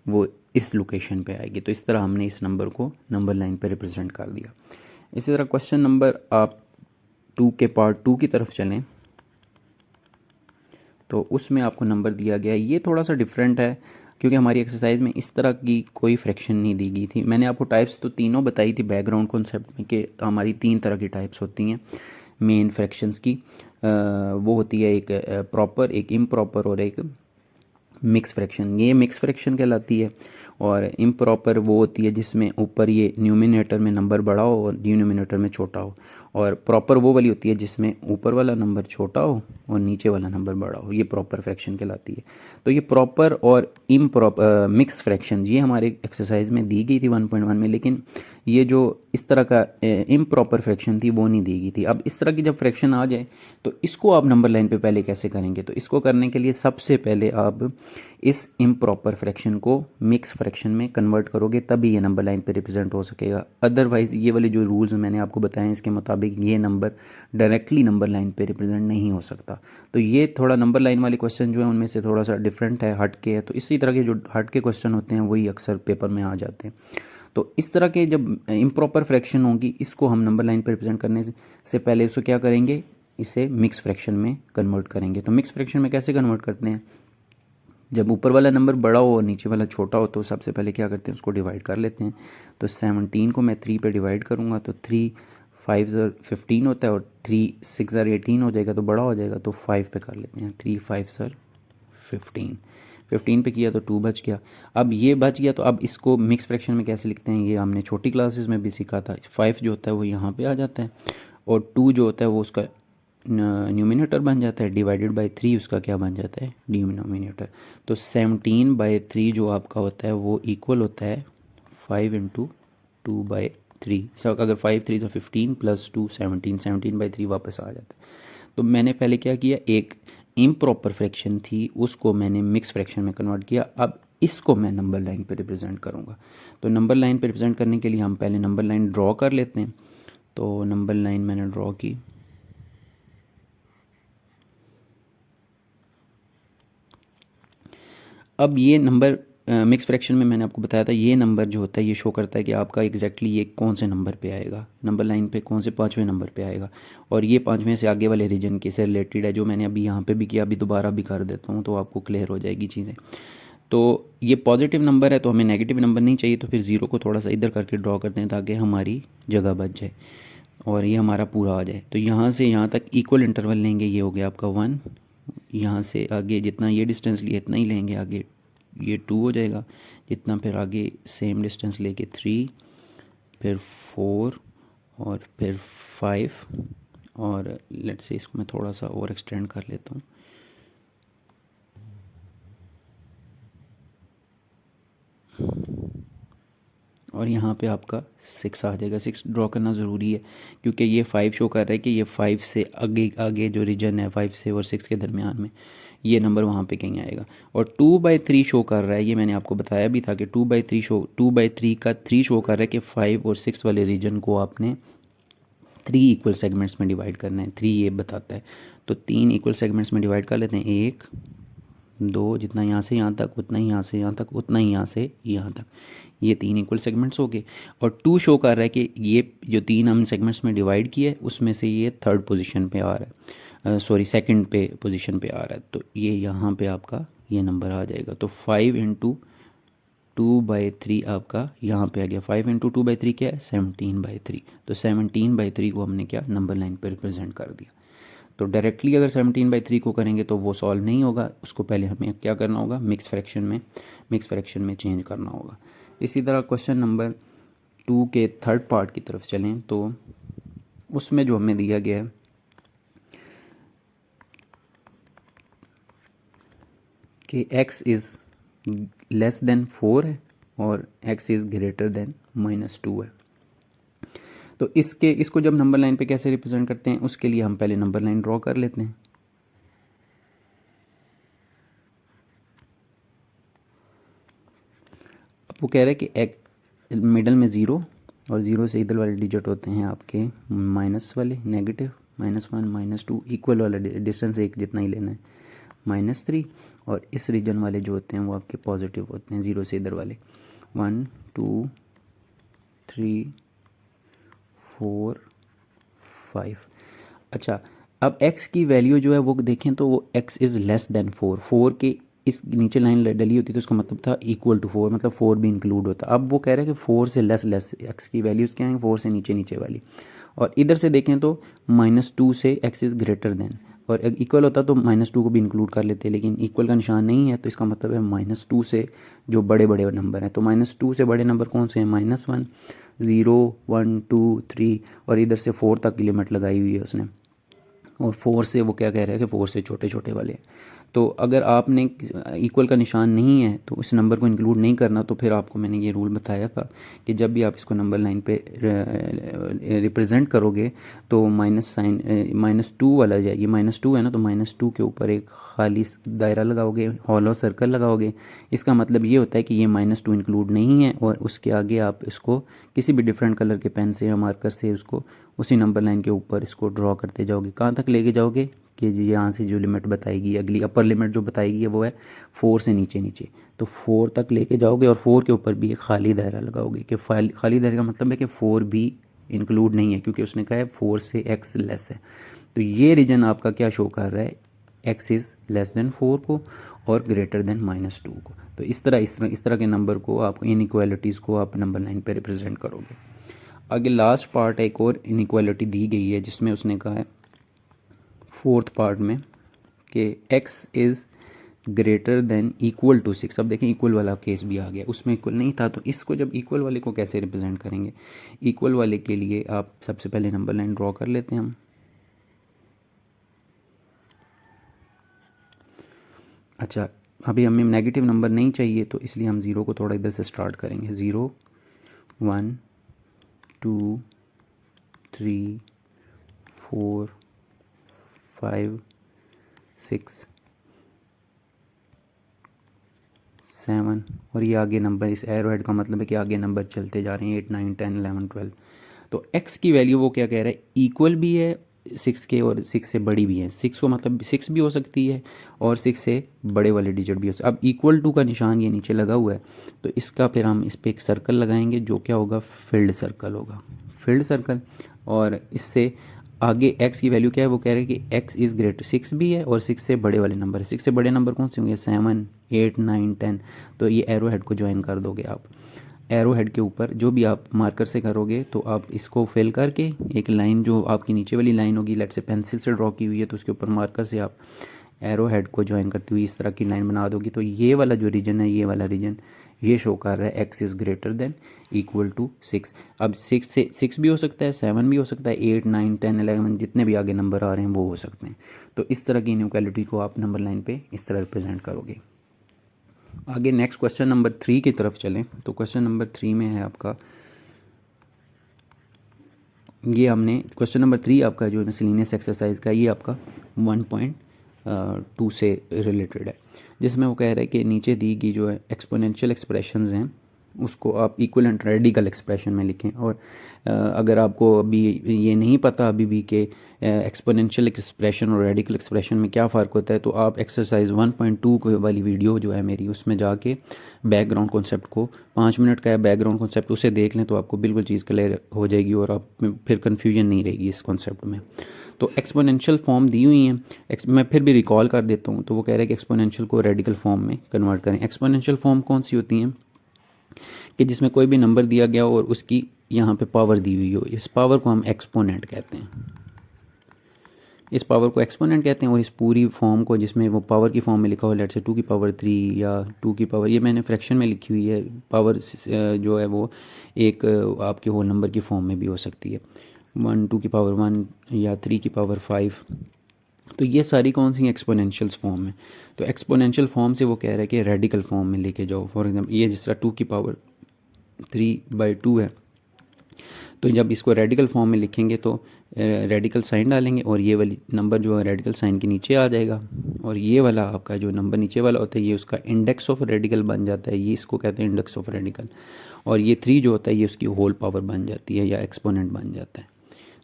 वो इस लोकेशन पे आएगी। तो इस तरह हमने इस नंबर को नंबर लाइन पे रिप्रेजेंट कर दिया। इसी तरह क्वेश्चन नंबर आप 2 के पार्ट 2 की तरफ चलें तो उसमें आपको नंबर दिया गया है। ये थोड़ा सा डिफरेंट है क्योंकि हमारी एक्सरसाइज में इस तरह की कोई फ्रैक्शन नहीं दी गई थी। मैंने आपको टाइप्स तो तीनों बताई थी बैकग्राउंड कॉन्सेप्ट में कि हमारी 3 तरह की टाइप्स होती हैं मेन फ्रैक्शंस की। वो होती है एक प्रॉपर, एक इम्प्रॉपर और एक मिक्स फ्रैक्शन। ये मिक्स फ्रैक्शन कहलाती है। और इम्प्रॉपर वो होती है जिसमें ऊपर ये न्यूमिनेटर में नंबर बड़ा हो और डिनोमिनेटर में छोटा हो। और प्रॉपर वो वाली होती है जिसमें ऊपर वाला नंबर छोटा हो और नीचे वाला नंबर बड़ा हो। ये प्रॉपर फ्रैक्शन कहलाती है। तो ये प्रॉपर और मिक्स फ्रैक्शन ये हमारे एक्सरसाइज में दी गई थी 1.1 में, लेकिन ये जो इस तरह का इम्प्रॉपर फ्रैक्शन थी वो नहीं दी गई थी। अब इस तरह की जब फ्रैक्शन आ जाए तो इसको आप नंबर लाइन पे पहले कैसे करेंगे? तो इसको करने के लिए सबसे पहले आप इस इम्प्रॉपर फ्रैक्शन को मिक्स फ्रैक्शन में कन्वर्ट करोगे, तभी ये नंबर लाइन पे रिप्रेजेंट हो सकेगा। अदरवाइज़ ये वाले जो रूल्स मैंने आपको बताए हैं इसके मुताबिक ये नंबर डायरेक्टली नंबर लाइन पे रिप्रेजेंट नहीं हो सकता। तो ये थोड़ा नंबर लाइन वाले क्वेश्चन जो है उनमें से थोड़ा सा डिफरेंट है, हट के है। तो इसी तरह के जो हट के क्वेश्चन होते हैं वही अक्सर पेपर में आ जाते हैं। तो इस तरह के जब इम्प्रॉपर फ्रैक्शन होंगी इसको हम नंबर लाइन पर रिप्रेजेंट करने से पहले इसको क्या करेंगे, इसे मिक्स फ्रैक्शन में कन्वर्ट करेंगे। तो मिक्स फ्रैक्शन में कैसे कन्वर्ट करते हैं? जब ऊपर वाला नंबर बड़ा हो और नीचे वाला छोटा हो तो सबसे पहले क्या करते हैं, उसको डिवाइड कर लेते हैं। तो 17 को मैं 3 पे डिवाइड करूँगा तो 3 5 ज़र 15 होता है और 3 6 ज़र 18 हो जाएगा, तो बड़ा हो जाएगा। तो 5 पे कर लेते हैं, 3 5 ज़र 15। 15 पे किया तो 2 बच गया। अब ये बच गया तो अब इसको मिक्स फ्रैक्शन में कैसे लिखते हैं ये हमने छोटी क्लासेस में भी सीखा था। 5 जो होता है वो यहाँ पे आ जाता है और 2 जो होता है वो उसका न्यूमिनेटर बन जाता है, डिवाइडेड बाय 3 उसका क्या बन जाता है, डिनोमिनेटर। तो 17/3 जो आपका होता है वो इक्वल होता है 5 इंटू 2/3। सब अगर 5 3 तो 15 प्लस 2 17, 17/3 वापस आ जाता है। तो मैंने पहले क्या किया, एक इम्प्रॉपर फ्रैक्शन थी उसको मैंने मिक्स फ्रैक्शन में कन्वर्ट किया। अब इसको मैं नंबर लाइन पे रिप्रेजेंट करूँगा। तो नंबर लाइन पे रिप्रेजेंट करने के लिए हम पहले नंबर लाइन ड्रॉ कर लेते हैं। तो नंबर लाइन मैंने ड्रॉ की। अब ये नंबर मिक्स फ्रैक्शन में मैंने आपको बताया था ये नंबर जो होता है ये शो करता है कि आपका एग्जैक्टली ये कौन से नंबर पे आएगा, नंबर लाइन पे कौन से 5वें नंबर पे आएगा। और ये 5वें से आगे वाले रीजन के से रिलेटेड है, जो मैंने अभी यहाँ पे भी किया, अभी दोबारा भी कर देता हूँ तो आपको क्लियर हो जाएगी चीज़ें। तो ये पॉजिटिव नंबर है तो हमें नेगेटिव नंबर नहीं चाहिए, तो फिर ज़ीरो को थोड़ा सा इधर करके ड्रॉ करते हैं ताकि हमारी जगह बच जाए और ये हमारा पूरा आ जाए। तो यहाँ से यहाँ तक इक्वल इंटरवल लेंगे, ये हो गया आपका 1। यहाँ से आगे जितना ये डिस्टेंस लिया इतना ही लेंगे, आगे ये 2 हो जाएगा जितना, फिर आगे सेम डिस्टेंस लेके 3, फिर 4 और फिर 5। और लेट्स से इसको मैं थोड़ा सा और एक्सटेंड कर लेता हूँ। और यहाँ पे आपका 6 आ जाएगा। 6 ड्रॉ करना ज़रूरी है क्योंकि ये 5 शो कर रहा है कि ये 5 से आगे आगे जो रीजन है 5 से और 6 के दरमियान में ये नंबर वहाँ पे कहीं आएगा। और 2/3 शो कर रहा है, ये मैंने आपको बताया भी था कि 2/3 का 3 शो कर रहा है कि 5 और 6 वाले रीजन को आपने 3 इक्वल सेगमेंट्स में डिवाइड करना है। 3 ये बताता है। तो 3 इक्वल सेगमेंट्स में डिवाइड कर लेते हैं, 1 2, जितना यहाँ से यहाँ तक उतना ही यहाँ से यहाँ तक उतना ही यहाँ से यहाँ तक, ये 3 इक्वल सेगमेंट्स हो गए। और 2 शो कर रहा है कि ये जो 3 हम सेगमेंट्स में डिवाइड किए उसमें से ये 3rd पोजीशन पे आ रहा है, सॉरी 2nd पे पोजीशन पे आ रहा है। तो ये यहाँ पे आपका ये नंबर आ जाएगा। तो 5 इंटू 2/3 आपका यहाँ पे आ गया। 5 इंटू 2/3 क्या है, 17/3। तो 17/3 को हमने क्या नंबर लाइन पर रिप्रेजेंट कर दिया। तो डायरेक्टली अगर 17/3 को करेंगे तो वो सॉल्व नहीं होगा, उसको पहले हमें क्या करना होगा, मिक्स फ्रैक्शन में चेंज करना होगा। इसी तरह क्वेश्चन नंबर 2 के 3rd पार्ट की तरफ चलें तो उसमें जो हमें दिया गया है कि x इज़ लेस देन 4 है और x इज़ ग्रेटर देन -2 है। तो इसको जब नंबर लाइन पे कैसे रिप्रेजेंट करते हैं उसके लिए हम पहले नंबर लाइन ड्रॉ कर लेते हैं। वो कह रहा है कि एक मिडल में ज़ीरो और ज़ीरो से इधर वाले डिजिट होते हैं आपके माइनस वाले, नेगेटिव, -1 -2, इक्वल वाला डिस्टेंस एक जितना ही लेना है, -3, और इस रीजन वाले जो होते हैं वो आपके पॉजिटिव होते हैं, ज़ीरो से इधर वाले 1 2 3 4 5। अच्छा, अब x की वैल्यू जो है वो देखें तो वो x इज़ लेस देन 4, 4 के इस नीचे लाइन डली होती तो उसका मतलब था इक्वल टू 4, मतलब 4 भी इंक्लूड होता। अब वो कह रहे हैं कि 4 से लेस x की वैल्यूज़ क्या हैं, 4 से नीचे नीचे वाली। और इधर से देखें तो -2 से x इज़ ग्रेटर देन, और इक्वल होता तो -2 को भी इंक्लूड कर लेते, लेकिन इक्वल का निशान नहीं है तो इसका मतलब है -2 से जो बड़े बड़े नंबर हैं। तो -2 से बड़े नंबर कौन से हैं, -1, 0, 1 2 3, और इधर से 4 तक की लिमिट लगाई हुई है उसने। और 4 से वो क्या कह रहा है कि 4 से छोटे छोटे वाले हैं। तो अगर आपने इक्वल का निशान नहीं है तो इस नंबर को इंक्लूड नहीं करना, तो फिर आपको मैंने ये रूल बताया था कि जब भी आप इसको नंबर लाइन पे रिप्रेजेंट करोगे तो माइनस साइन -2 वाला जाए, ये -2 है ना, तो -2 के ऊपर एक खाली दायरा लगाओगे, हॉलो सर्कल लगाओगे। इसका मतलब ये होता है कि ये -2 इंक्लूड नहीं है, और उसके आगे आप इसको किसी भी डिफरेंट कलर के पेन से या मार्कर से उसको उसी नंबर लाइन के ऊपर इसको ड्रॉ करते जाओगे। कहाँ तक लेके जाओगे कि जी यहाँ से जो लिमिट बताएगी, अगली अपर लिमिट जो बताएगी वो है 4 से नीचे नीचे, तो 4 तक लेके जाओगे और 4 के ऊपर भी एक खाली दायरा लगाओगे कि खाली दायरे का मतलब है कि 4 भी इंक्लूड नहीं है, क्योंकि उसने कहा है 4 से x लेस है। तो ये रीजन आपका क्या शो कर रहा है, x इज़ लेस देन 4 को और ग्रेटर देन -2 को। तो इस तरह के नंबर को आप इनइक्वालिटीज़ को आप नंबर लाइन पे रिप्रेजेंट करोगे। आगे लास्ट पार्ट एक और इनइक्वालिटी दी गई है जिसमें उसने कहा है फोर्थ पार्ट में कि x is greater than equal to 6। अब देखें इक्वल वाला केस भी आ गया, उसमें इक्वल नहीं था, तो इसको जब इक्वल वाले को कैसे रिप्रेजेंट करेंगे। इक्वल वाले के लिए आप सबसे पहले नंबर लाइन ड्रॉ कर लेते हैं हम। अच्छा, अभी हमें नेगेटिव नंबर नहीं चाहिए तो इसलिए हम ज़ीरो को थोड़ा इधर से स्टार्ट करेंगे। 0 1 2 3 4 5 6 7, और ये आगे नंबर, इस एरो हेड का मतलब है कि आगे नंबर चलते जा रहे हैं 8 9 10 11 12। तो x की वैल्यू वो क्या कह रहा है, इक्वल भी है 6 के और 6 से बड़ी भी है। 6 को मतलब 6 भी हो सकती है और 6 से बड़े वाले डिजिट भी हो सकते। अब इक्वल टू का निशान ये नीचे लगा हुआ है, तो इसका फिर हम इस पर एक सर्कल लगाएंगे जो क्या होगा, फील्ड सर्कल होगा, फील्ड सर्कल। और इससे आगे x की वैल्यू क्या है, वो कह रहे हैं कि x इज़ ग्रेटर, 6 भी है और 6 से बड़े वाले नंबर है। 6 से बड़े नंबर कौन से होंगे, 7 8 9 10। तो ये एरो हेड को ज्वाइन कर दोगे आप। एरो हेड के ऊपर जो भी आप मार्कर से करोगे तो आप इसको फिल करके एक लाइन जो आपकी नीचे वाली लाइन होगी, लेट से पेंसिल से ड्रॉ की हुई है, तो उसके ऊपर मार्कर से आप एरो हेड को ज्वाइन करती हुई इस तरह की लाइन बना दोगी। तो ये वाला जो रीजन है, ये वाला रीजन ये शो कर रहा है x is greater than equal to 6। अब 6 से 6 भी हो सकता है, 7 भी हो सकता है, 8 9 10 11 जितने भी आगे नंबर आ रहे हैं वो हो सकते हैं। तो इस तरह की इनइक्वालिटी को आप नंबर लाइन पे इस तरह रिप्रेजेंट करोगे। आगे नेक्स्ट क्वेश्चन नंबर 3 की तरफ चलें। तो क्वेश्चन नंबर 3 में है आपका, ये हमने क्वेश्चन नंबर 3 आपका जो मिसलेनियस एक्सरसाइज का, ये आपका 1.2 से रिलेटेड है, जिसमें वो कह रहा है कि नीचे दी गई जो है एक्सपोनेंशियल एक्सप्रेशंस हैं उसको आप इक्वलेंट रेडिकल एक्सप्रेशन में लिखें। और अगर आपको अभी ये नहीं पता अभी भी कि एक्सपोनेंशियल एक्सप्रेशन और रेडिकल एक्सप्रेशन में क्या फ़र्क होता है, तो आप एक्सरसाइज 1.2 वाली वीडियो जो है मेरी, उसमें जाके बैकग्राउंड कॉन्सेप्ट को, 5 मिनट का है बैकग्राउंड कॉन्सेप्ट, उसे देख लें तो आपको बिल्कुल चीज़ क्लियर हो जाएगी और आप फिर कन्फ्यूजन नहीं रहेगी इस कॉन्सेप्ट में। तो एक्सपोनेंशियल फॉर्म दी हुई हैं, मैं फिर भी रिकॉल कर देता हूँ। तो वो कह रहे हैं कि एक्सपोनेंशियल को रेडिकल फॉर्म में कन्वर्ट करें। एक्सपोनेंशियल फॉर्म कौन सी होती हैं कि जिसमें कोई भी नंबर दिया गया और उसकी यहाँ पे पावर दी हुई हो, इस पावर को हम एक्सपोनेंट कहते हैं। इस पावर को एक्सपोनेंट कहते हैं। और इस पूरी फॉर्म को जिसमें वो पावर की फॉर्म में लिखा हो, लेट से 2 की पावर 3 या 2 की पावर, ये मैंने फ्रैक्शन में लिखी हुई है, पावर जो है वो एक आपके होल नंबर की फॉर्म में भी हो सकती है, 1 2 की पावर 1 या 3 की पावर 5। तो ये सारी कौन सी एक्सपोनेंशियल्स फॉर्म में। तो एक्सपोनेंशियल फॉर्म से वो कह रहा है कि रेडिकल फॉर्म में लेके जाओ। फॉर एग्जांपल ये जिस तरह 2 की पावर 3/2 है, तो जब इसको रेडिकल फॉर्म में लिखेंगे तो रेडिकल साइन डालेंगे और ये वाली नंबर जो है रेडिकल साइन के नीचे आ जाएगा, और ये वाला आपका जो नंबर नीचे वाला होता है ये उसका इंडेक्स ऑफ रेडिकल बन जाता है, ये इसको कहते हैं इंडेक्स ऑफ रेडिकल। और ये 3 जो होता है ये उसकी होल पावर बन जाती है या एक्सपोनेंट बन जाता है।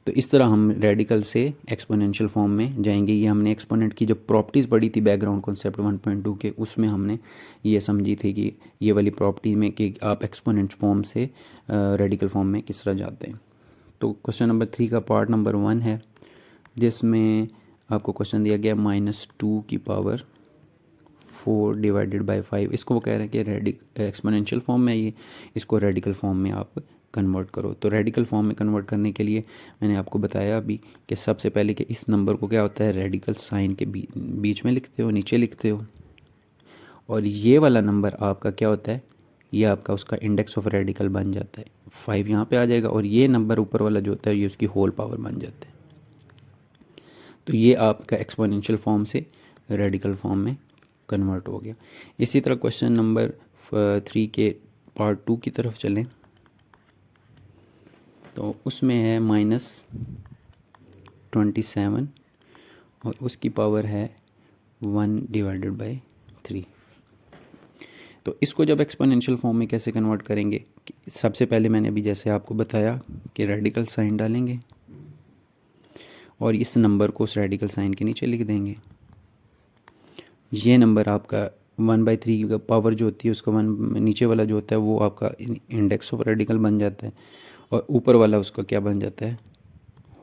तो इस तरह हम रेडिकल से एक्सपोनेंशियल फॉर्म में जाएंगे। ये हमने एक्सपोनेंट की जब प्रॉपर्टीज़ पढ़ी थी बैकग्राउंड कॉन्सेप्ट 1.2 के, उसमें हमने ये समझी थी कि ये वाली प्रॉपर्टी में कि आप एक्सपोनेंट फॉर्म से रेडिकल फॉर्म में किस तरह जाते हैं। तो क्वेश्चन नंबर 3 का पार्ट नंबर 1 है, जिसमें आपको क्वेश्चन दिया गया -2 की पावर 4 डिवाइडेड बाय 5। इसको वो कह रहे हैं कि एक्सपोनेंशियल फॉर्म में ये, इसको रेडिकल फॉर्म में आप कन्वर्ट करो। तो रेडिकल फॉर्म में कन्वर्ट करने के लिए मैंने आपको बताया अभी कि सबसे पहले कि इस नंबर को क्या होता है रेडिकल साइन के बीच में लिखते हो, नीचे लिखते हो। और ये वाला नंबर आपका क्या होता है, ये आपका उसका इंडेक्स ऑफ रेडिकल बन जाता है, 5 यहाँ पे आ जाएगा। और ये नंबर ऊपर वाला जो होता है ये उसकी होल पावर बन जाता है। तो ये आपका एक्सपोनेंशियल फॉर्म से रेडिकल फॉर्म में कन्वर्ट हो गया। इसी तरह क्वेश्चन नंबर 3 के पार्ट 2 की तरफ चलें तो उसमें है -27 और उसकी पावर है 1 डिवाइडेड बाय 3। तो इसको जब एक्सपोनेंशियल फॉर्म में कैसे कन्वर्ट करेंगे, सबसे पहले मैंने अभी जैसे आपको बताया कि रेडिकल साइन डालेंगे और इस नंबर को उस रेडिकल साइन के नीचे लिख देंगे। ये नंबर आपका 1/3 का पावर जो होती है उसका 1 नीचे वाला जो होता है वो आपका इंडेक्स ऑफ रेडिकल बन जाता है और ऊपर वाला उसका क्या बन जाता है,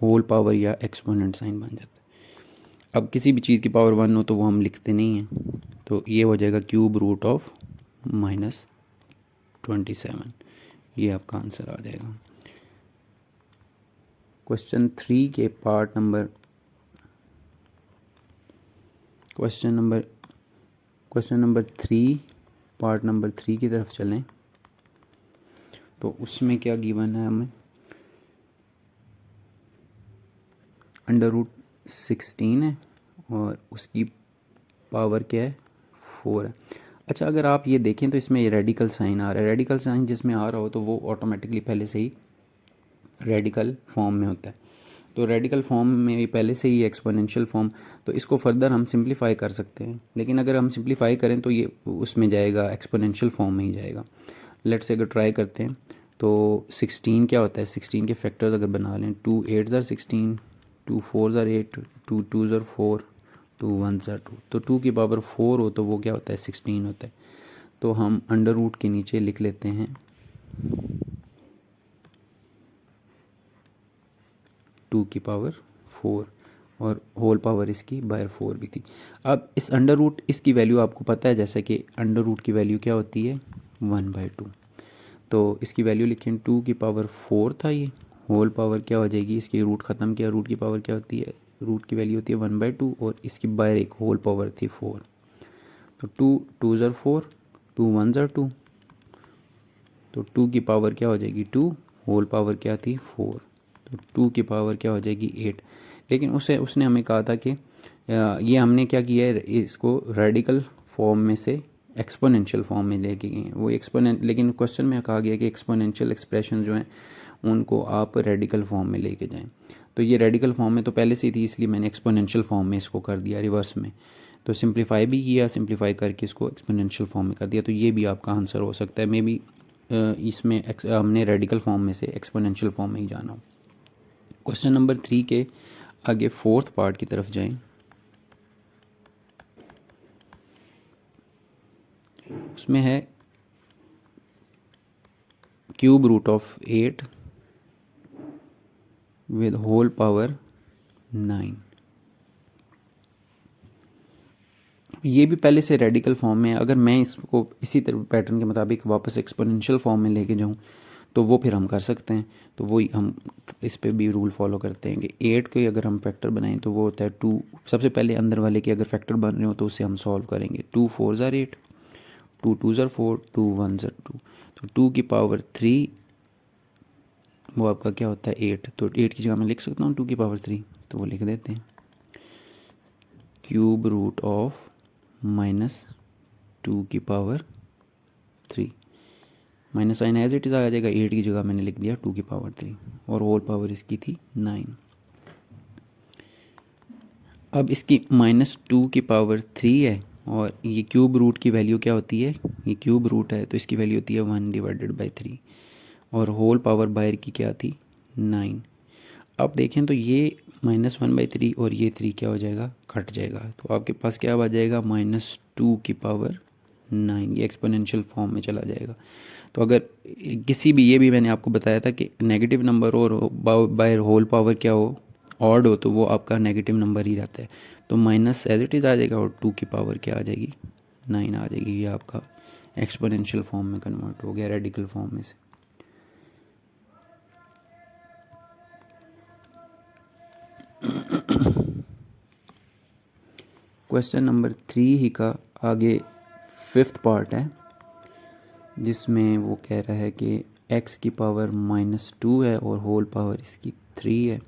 होल पावर या एक्सपोनेंट साइन बन जाता है। अब किसी भी चीज़ की पावर 1 हो तो वो हम लिखते नहीं हैं, तो ये हो जाएगा क्यूब रूट ऑफ -27। ये आपका आंसर आ जाएगा। क्वेश्चन 3 के part number question number 3 part number 3 की तरफ चलें तो उसमें क्या गिवन है हमें, √16 है और उसकी पावर क्या है 4 है। अच्छा, अगर आप ये देखें तो इसमें ये रेडिकल साइन आ रहा है। रेडिकल साइन जिसमें आ रहा हो तो वो ऑटोमेटिकली पहले से ही रेडिकल फॉर्म में होता है। तो रेडिकल फॉर्म में पहले से ही एक्सपोनेंशियल फॉर्म, तो इसको फर्दर हम सिंप्लीफाई कर सकते हैं। लेकिन अगर हम सिंप्लीफाई करें तो ये उसमें जाएगा, एक्सपोनेंशियल फॉर्म में ही जाएगा। लेट्स से अगर ट्राई करते हैं तो 16 क्या होता है, 16 के फैक्टर्स अगर बना लें, 2 8 ज़र 16, 2 4 ज़र 8, 2 2 ज़र 4, 2 1 ज़र 2। तो 2 की पावर 4 हो तो वो क्या होता है 16 होता है। तो हम अंडर रूट के नीचे लिख लेते हैं 2 की पावर 4 और होल पावर इसकी बाय 4 भी थी। अब इस अंडर रूट, इसकी वैल्यू आपको पता है जैसे कि अंडर रूट की वैल्यू क्या होती है 1/2। तो इसकी वैल्यू लिखें 2 की पावर 4 था, ये होल पावर क्या हो जाएगी, इसकी रूट ख़त्म किया, रूट की पावर क्या होती है, रूट की वैल्यू होती है 1/2 और इसकी बाय एक होल पावर थी 4। तो 2 2 ज़र 4, 2 1 ज़र 2, तो 2 की पावर क्या हो जाएगी 2, होल पावर क्या थी 4, तो 2 की पावर क्या हो जाएगी 8। लेकिन उसने हमें कहा था कि ये हमने क्या किया है, इसको रेडिकल फॉर्म में से एक्सपोनेंशियल फॉर्म में लेके गए हैं वो लेकिन क्वेश्चन में कहा गया कि एक्सपोनेंशियल एक्सप्रेशन जो हैं उनको आप रेडिकल फॉर्म में लेके जाएं। तो ये रेडिकल फॉर्म में तो पहले से ही थी, इसलिए मैंने एक्सपोनेंशियल फॉर्म में इसको कर दिया रिवर्स में। तो सिंप्लीफाई भी किया, सिंप्लीफाई करके इसको एक्सपोनेंशियल फॉर्म में कर दिया। तो ये भी आपका आंसर हो सकता है, मे बी इसमें हमने रेडिकल फॉर्म में से एक्सपोनेंशियल फॉर्म में ही जाना हो। क्वेश्चन नंबर 3 के आगे 4th पार्ट की तरफ जाएं। उसमें है cube root of 8 with whole power 9। ये भी पहले से रेडिकल फॉर्म में है। अगर मैं इसको इसी तरह पैटर्न के मुताबिक वापस एक्सपोनेंशियल फॉर्म में लेके जाऊँ तो वो फिर हम कर सकते हैं। तो वही हम इस पे भी रूल फॉलो करते हैं कि 8 के अगर हम फैक्टर बनाएं तो वो होता है 2। सबसे पहले अंदर वाले के अगर फैक्टर बन रहे हो तो उसे हम सॉल्व करेंगे। 2 4 ज़र 8, 2 2 ज़र 4, 2 1 ज़र 2। तो 2 की पावर 3 वो आपका क्या होता है 8। तो 8 की जगह मैं लिख सकता हूँ 2 की पावर 3, तो वो लिख देते हैं क्यूब रूट ऑफ -2 की power 3। Minus sign as it is आ जाएगा, 8 की जगह मैंने लिख दिया 2 की पावर 3 और होल पावर इसकी थी 9। अब इसकी -2 की पावर 3 है और ये क्यूब रूट की वैल्यू क्या होती है, ये क्यूब रूट है तो इसकी वैल्यू होती है 1/3 और होल पावर बाहर की क्या थी 9। अब देखें तो ये -1/3 और ये 3 क्या हो जाएगा, कट जाएगा, तो आपके पास क्या आ जाएगा -2 की पावर 9, ये एक्सपोनेंशियल फॉर्म में चला जाएगा। तो अगर किसी भी, ये भी मैंने आपको बताया था कि नेगेटिव नंबर और बाय होल पावर क्या हो, ऑड हो, तो वो आपका नेगेटिव नंबर ही रहता है। तो माइनस एज इट इज़ आ जाएगा और 2 की पावर क्या आ जाएगी 9 आ जाएगी। ये आपका एक्सपोनेंशियल फॉर्म में कन्वर्ट हो गया रेडिकल फॉर्म में से। क्वेश्चन नंबर 3 ही का आगे 5th पार्ट है जिसमें वो कह रहा है कि x की पावर -2 है और होल पावर इसकी 3 है,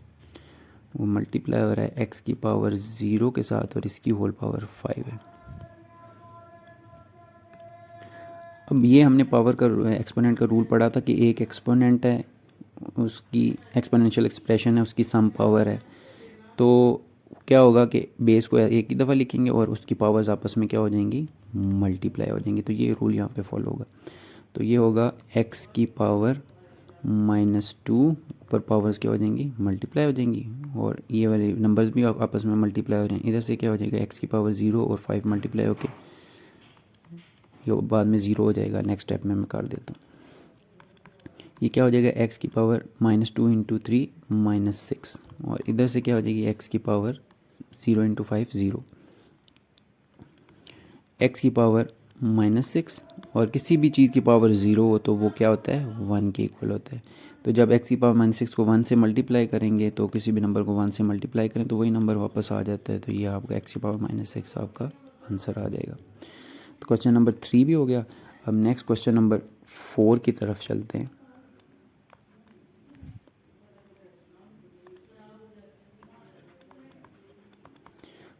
वो मल्टीप्लाई हो रहा है x की पावर 0 के साथ और इसकी होल पावर 5 है। अब ये हमने पावर का एक्सपोनेंट का रूल पढ़ा था कि एक एक्सपोनेंट है उसकी एक्सपोनेंशियल एक्सप्रेशन है, उसकी सम पावर है, तो क्या होगा कि बेस को एक ही दफ़ा लिखेंगे और उसकी पावर्स आपस में क्या हो जाएंगी, मल्टीप्लाई हो जाएंगी। तो ये रूल यहाँ पे फॉलो होगा। तो ये होगा x की पावर -2 ऊपर पावर्स क्या हो जाएंगी, मल्टीप्लाई हो जाएंगी, और ये वाले नंबर्स भी आपस में मल्टीप्लाई हो रहे हैं। इधर से क्या हो जाएगा x की पावर 0 और 5 मल्टीप्लाई होके ये बाद में 0 हो जाएगा। नेक्स्ट स्टेप में मैं कर देता हूँ। ये क्या हो जाएगा x की पावर -2 × 3 -6 और इधर से क्या हो जाएगी x की पावर 0 × 5 0, x की पावर -6 और किसी भी चीज़ की पावर 0 हो तो वो क्या होता है 1 के इक्वल होता है। तो जब x की पावर -6 को 1 से मल्टीप्लाई करेंगे तो किसी भी नंबर को 1 से मल्टीप्लाई करें तो वही नंबर वापस आ जाता है। तो ये आपका x की पावर -6 आपका आंसर आ जाएगा। तो क्वेश्चन नंबर 3 भी हो गया। अब नेक्स्ट क्वेश्चन नंबर 4 की तरफ चलते हैं।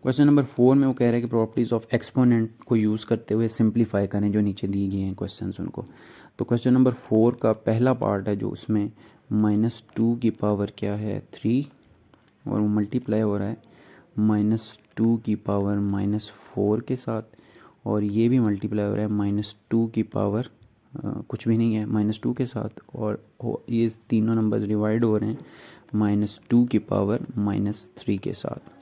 क्वेश्चन नंबर 4 में वो कह रहे हैं कि प्रॉपर्टीज़ ऑफ एक्सपोनेंट को यूज़ करते हुए सिंप्लीफाई करें जो नीचे दिए गए हैं क्वेश्चंस उनको। तो क्वेश्चन नंबर 4 का पहला पार्ट है जो उसमें -2 की पावर क्या है 3 और वो मल्टीप्लाई हो रहा है -2 की पावर -4 के साथ, और ये भी मल्टीप्लाई हो रहा है -2 की पावर कुछ भी नहीं है -2 के साथ, और ये तीनों नंबर्स डिवाइड हो रहे हैं -2 की पावर -3 के साथ।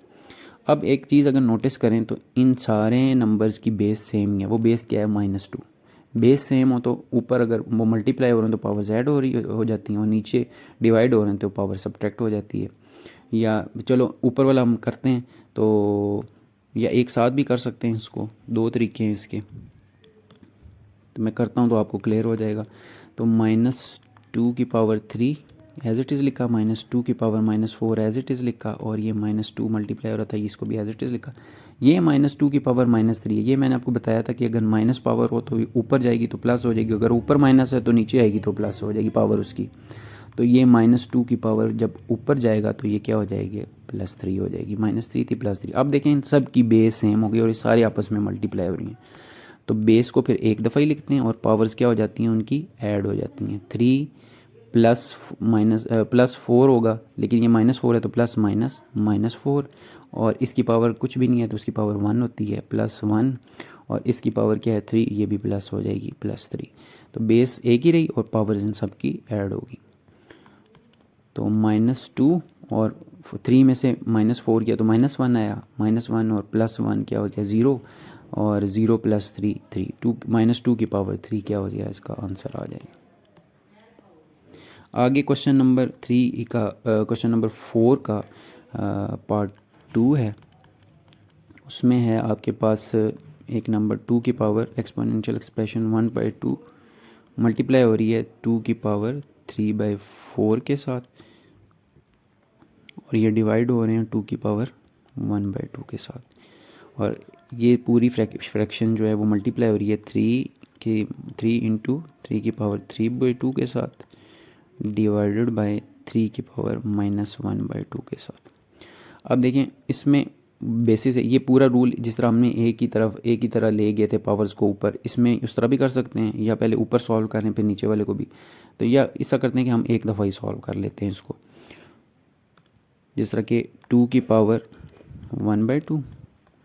अब एक चीज़ अगर नोटिस करें तो इन सारे नंबर्स की बेस सेम ही है। वो बेस क्या है -2। बेस सेम हो तो ऊपर अगर वो मल्टीप्लाई हो रहे हैं तो पावर ऐड हो जाती हैं और नीचे डिवाइड हो रहे हैं तो पावर सब्ट्रैक्ट हो जाती है। या चलो ऊपर वाला हम करते हैं तो, या एक साथ भी कर सकते हैं इसको, दो तरीके हैं इसके। तो मैं करता हूँ तो आपको क्लियर हो जाएगा। तो -2 की पावर 3 एज इट इज़ लिखा, -2 की पावर -4 एज इट इज़ लिखा, और ये -2 मल्टीप्लाई हो रहा था इसको भी एज इट इज़ लिखा। ये -2 की पावर -3 है। ये मैंने आपको बताया था कि अगर माइनस पावर हो तो ऊपर जाएगी तो प्लस हो जाएगी, अगर ऊपर माइनस है तो नीचे आएगी तो प्लस हो जाएगी पावर उसकी। तो ये -2 की पावर जब ऊपर जाएगा तो ये क्या हो जाएगी +3 हो जाएगी। -3 थी +3। अब देखें इन सब की बेस सेम हो गई और ये सारी आपस में मल्टीप्लाई हो रही हैं। तो बेस को फिर एक दफ़ा ही लिखते हैं और पावर्स क्या हो जाती हैं उनकी ऐड हो जाती हैं। 3 +4 होगा, लेकिन ये -4 है तो प्लस माइनस -4, और इसकी पावर कुछ भी नहीं है तो उसकी पावर 1 होती है +1, और इसकी पावर क्या है 3, ये भी प्लस हो जाएगी +3। तो बेस एक ही रही और पावर इन सब की ऐड होगी। तो -2 और 3 में से -4 किया तो -1 आया, -1 और +1 क्या हो गया 0, और 0 + 3 3, -2 की पावर 3 क्या हो गया, इसका आंसर आ जाएगा। आगे क्वेश्चन नंबर 3 का क्वेश्चन नंबर 4 का पार्ट 2 है। उसमें है आपके पास एक नंबर 2 की पावर एक्सपोनेंशियल एक्सप्रेशन 1/2 मल्टीप्लाई हो रही है 2 की पावर 3/4 के साथ, और ये डिवाइड हो रहे हैं 2 की पावर 1/2 के साथ, और ये पूरी फ्रैक्शन जो है वो मल्टीप्लाई हो रही है 3 × 3 की पावर 3/2 के साथ डिवाइडेड बाय 3 की पावर -1/2 के साथ। अब देखें इसमें बेसिस है, ये पूरा रूल जिस तरह हमने एक ही तरह ले गए थे पावर्स को ऊपर, इसमें उस तरह भी कर सकते हैं, या पहले ऊपर सॉल्व करें फिर नीचे वाले को भी। तो या ऐसा करते हैं कि हम एक दफ़ा ही सॉल्व कर लेते हैं इसको। जिस तरह के 2 की पावर 1/2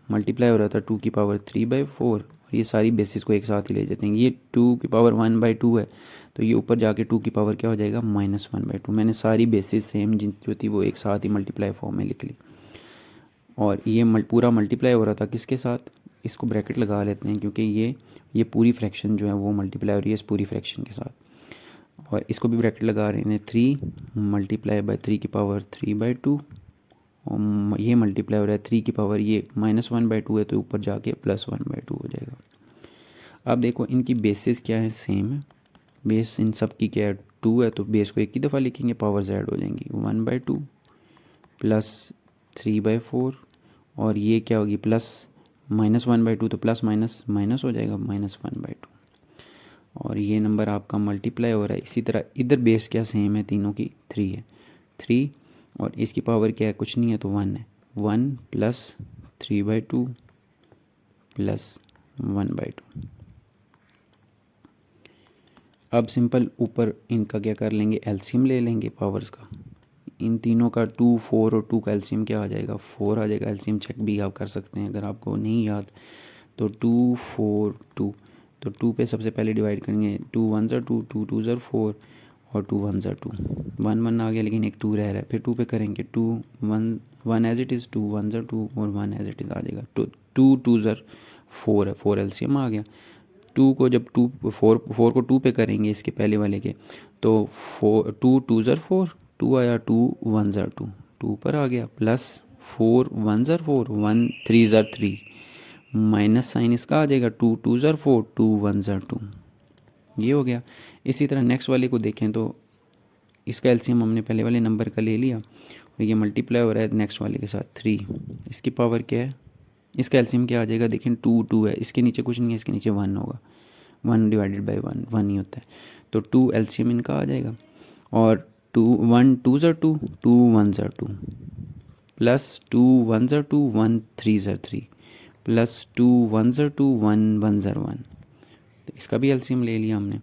मल्टीप्लाई हो रहा था 2 की पावर 3/4 और ये सारी बेसिस को एक साथ ही ले जाते हैं। ये 2 की पावर 1/2 है तो ये ऊपर जाके 2 की पावर क्या हो जाएगा -1/2। मैंने सारी बेसिस सेम जो थी वो एक साथ ही मल्टीप्लाई फॉर्म में लिख ली और ये पूरा मल्टीप्लाई हो रहा था किसके साथ, इसको ब्रैकेट लगा लेते हैं क्योंकि ये पूरी फ्रैक्शन जो है वो मल्टीप्लाई हो रही है इस पूरी फ्रैक्शन के साथ और इसको भी ब्रैकेट लगा रहे हैं 3 मल्टीप्लाई बाय 3 की पावर 3/2 और ये मल्टीप्लाई हो रहा है 3 की पावर ये -1/2 है तो ऊपर जाके +1/2 हो जाएगा। अब देखो इनकी बेसिस क्या है, सेम है, बेस इन सब की क्या है 2 है तो बेस को एक ही दफ़ा लिखेंगे, पावर z हो जाएंगी 1/2 प्लस 3/4 और ये क्या होगी प्लस -1/2 तो प्लस माइनस माइनस हो जाएगा -1/2 और ये नंबर आपका मल्टीप्लाई हो रहा है। इसी तरह इधर बेस क्या सेम है तीनों की 3 है, 3 और इसकी पावर क्या है कुछ नहीं है तो 1 है, 1 प्लस 3/2 प्लस 1/2। अब सिंपल ऊपर इनका क्या कर लेंगे एलसीएम ले लेंगे पावर्स का, इन तीनों का 2 4 और 2 का एलसीएम क्या आ जाएगा 4 आ जाएगा। एलसीएम चेक भी आप कर सकते हैं अगर आपको नहीं याद तो 2 4 2 तो 2 पे सबसे पहले डिवाइड करेंगे 2 1 ज़ा 2 2 2 ज़ा 4 और 2 1 ज़ा 2 1 1 आ गया लेकिन एक 2 रह रहा है, फिर 2 पे करेंगे 2 1 1 एज इट इज़ 2 1 ज़ा 2 और 1 एज इट इज़ आ जाएगा 2 2 ज़ा 4 है, 4 एलसीएम आ गया। 2 को जब 4 को 2 पे करेंगे इसके पहले वाले के तो 2 2 ज़ा 4 2 आया 2 1 ज़ा 2 2 पर आ गया प्लस 4 1 ज़ा 4 1 3 ज़ा 3 माइनस साइन इसका आ जाएगा 2 2 ज़ा 4 2 1 ज़ा 2 ये हो गया। इसी तरह नेक्स्ट वाले को देखें तो इसका एलसीएम हमने पहले वाले नंबर का ले लिया और ये मल्टीप्लाई हो रहा है नेक्स्ट वाले के साथ 3, इसकी पावर क्या है, इसका एलसीएम क्या आ जाएगा देखें 2 2 है, इसके नीचे कुछ नहीं है, इसके नीचे 1 होगा, 1 डिवाइडेड बाई 1 1 ही होता है तो 2 एलसीएम इनका आ जाएगा और 2 1 2 ज़ा 2 2 1 ज़ा 2 प्लस 2 1 ज़ा 2 1 3 ज़ा 3 प्लस 2 1 ज़ा 2 1 1 ज़ा 1 तो इसका भी एलसीएम ले लिया हमने,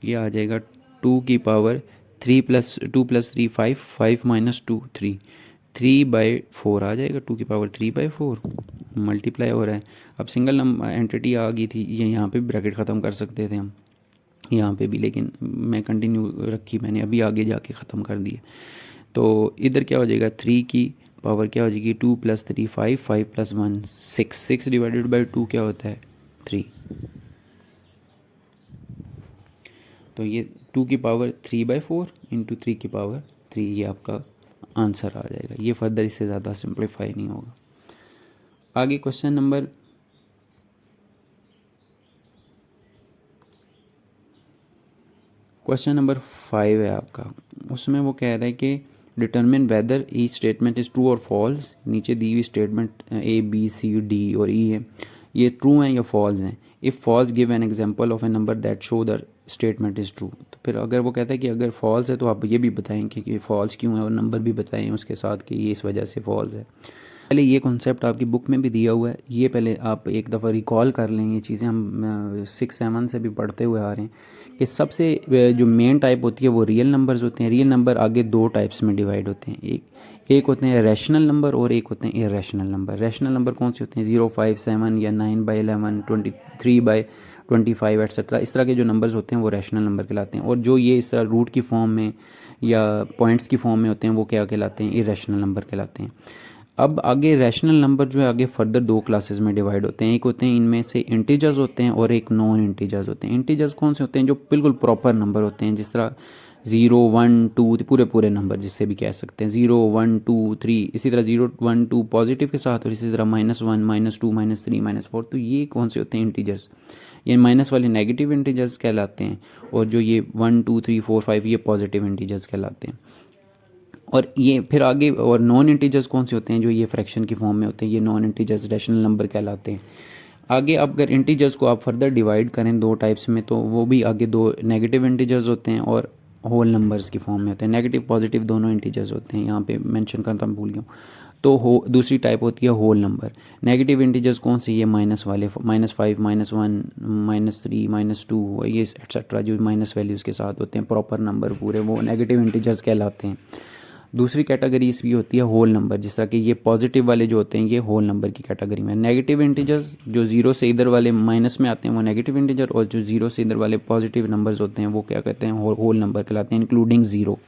ये आ जाएगा 2 की पावर 3 प्लस 2 प्लस 3 5 5 माइनस 2 3 3/4 आ जाएगा 2 की पावर 3/4 मल्टीप्लाई हो रहा है। अब सिंगल नंबर एंटिटी आ गई थी, ये यहाँ पे भी ब्रैकेट ख़त्म कर सकते थे हम यहाँ पे भी, लेकिन मैं कंटिन्यू रखी, मैंने अभी आगे जाके ख़त्म कर दिए। तो इधर क्या हो जाएगा 3 की पावर क्या हो जाएगी 2 प्लस 3 5 5 प्लस 1 6 6 डिवाइडेड बाई 2 क्या होता है 3 तो ये 2 की पावर 3/4 इंटू 3 की पावर 3 ये आपका आंसर आ जाएगा। ये फर्दर इससे ज़्यादा सिंप्लीफाई नहीं होगा। आगे क्वेश्चन नंबर क्वेश्चन नंबर 5 है आपका, उसमें वो कह रहा है कि determine whether each statement is true और फॉल्स। नीचे दी हुई statement A B C D और E है, ये ट्रू हैं या फॉल्स हैं। If false give an example of a number that show the statement is true. तो फिर अगर वो कहता है कि अगर फॉल्स है तो आप ये भी बताएं कि फॉल्स क्यों है और नंबर भी बताएं उसके साथ कि ये इस वजह से फॉल्स है। पहले ये कॉन्सेप्ट आपकी बुक में भी दिया हुआ है, ये पहले आप एक दफ़ा रिकॉल कर लें। ये चीज़ें हम 6 7 से भी पढ़ते हुए आ रहे हैं कि सबसे जो मेन टाइप होती है वो रियल नंबर्स होते हैं। रियल नंबर आगे 2 टाइप्स में डिवाइड होते हैं, एक होते हैं रैशनल नंबर और एक होते हैं इरेशनल नंबर। रैशनल नंबर कौन से होते हैं 0 5 7 या 9/11 23/25 एट्सेट्रा, इस तरह के जो नंबर्स होते हैं वो रैशनल नंबर कहलाते हैं। और जो ये इस तरह रूट की फॉर्म में या पॉइंट्स की फॉर्म में होते हैं वो क्या कहलाते हैं इरेशनल नंबर कहलाते हैं। अब आगे रैशनल नंबर जो है आगे फर्दर 2 क्लासेस में डिवाइड होते हैं। एक होते हैं इनमें से इंटीजर्स होते हैं और एक नॉन इंटीजर्स होते हैं। इंटीजर्स कौन से होते हैं जो बिल्कुल प्रॉपर नंबर होते हैं, जिस तरह 0 1 2 पूरे नंबर जिससे भी कह सकते हैं 0 1 2 3, इसी तरह 0 1 2 पॉजिटिव के साथ और इसी तरह -1 -2 -3 -4। तो ये कौन से होते हैं इंटीजर्स, ये माइनस वाले नेगेटिव इंटीजर्स कहलाते हैं और जो ये 1 2 3 4 5 ये पॉजिटिव इंटीजर्स कहलाते हैं। और ये फिर आगे और नॉन इंटीजर्स कौन से होते हैं जो ये फ्रैक्शन की फॉर्म में होते हैं, ये नॉन इंटीजर्स रैशनल नंबर कहलाते हैं। आगे आप अगर इंटीजर्स को आप फर्दर डिवाइड करें 2 टाइप्स में तो वो भी आगे 2 नेगेटिव इंटीजर्स होते हैं और होल नंबर्स की फॉर्म में होते हैं। नेगेटिव पॉजिटिव दोनों इंटीजर्स होते हैं, यहाँ पे मेंशन करता मैं भूल गया हूँ। तो दूसरी टाइप होती है होल नंबर। नेगेटिव इंटीजर्स कौन से, ये माइनस वाले -5 -1 -3 -2 ये एट्सेट्रा जो माइनस वैल्यूज़ के साथ होते हैं प्रॉपर नंबर पूरे, वो नेगेटिव इंटीजर्स कहलाते हैं। दूसरी कैटेगरी इसकी होती है होल नंबर, जिस तरह कि ये पॉजिटिव वाले जो होते हैं ये होल नंबर की कैटेगरी में। नेगेटिव इंटीजर्स जो ज़ीरो से इधर वाले माइनस में आते हैं वो नेगेटिव इंटीजर, और जो ज़ीरो से इधर वाले पॉजिटिव नंबर्स होते हैं वो क्या कहते हैं, होल नंबर कहलाते हैं, इंक्लूडिंग ज़ीरो।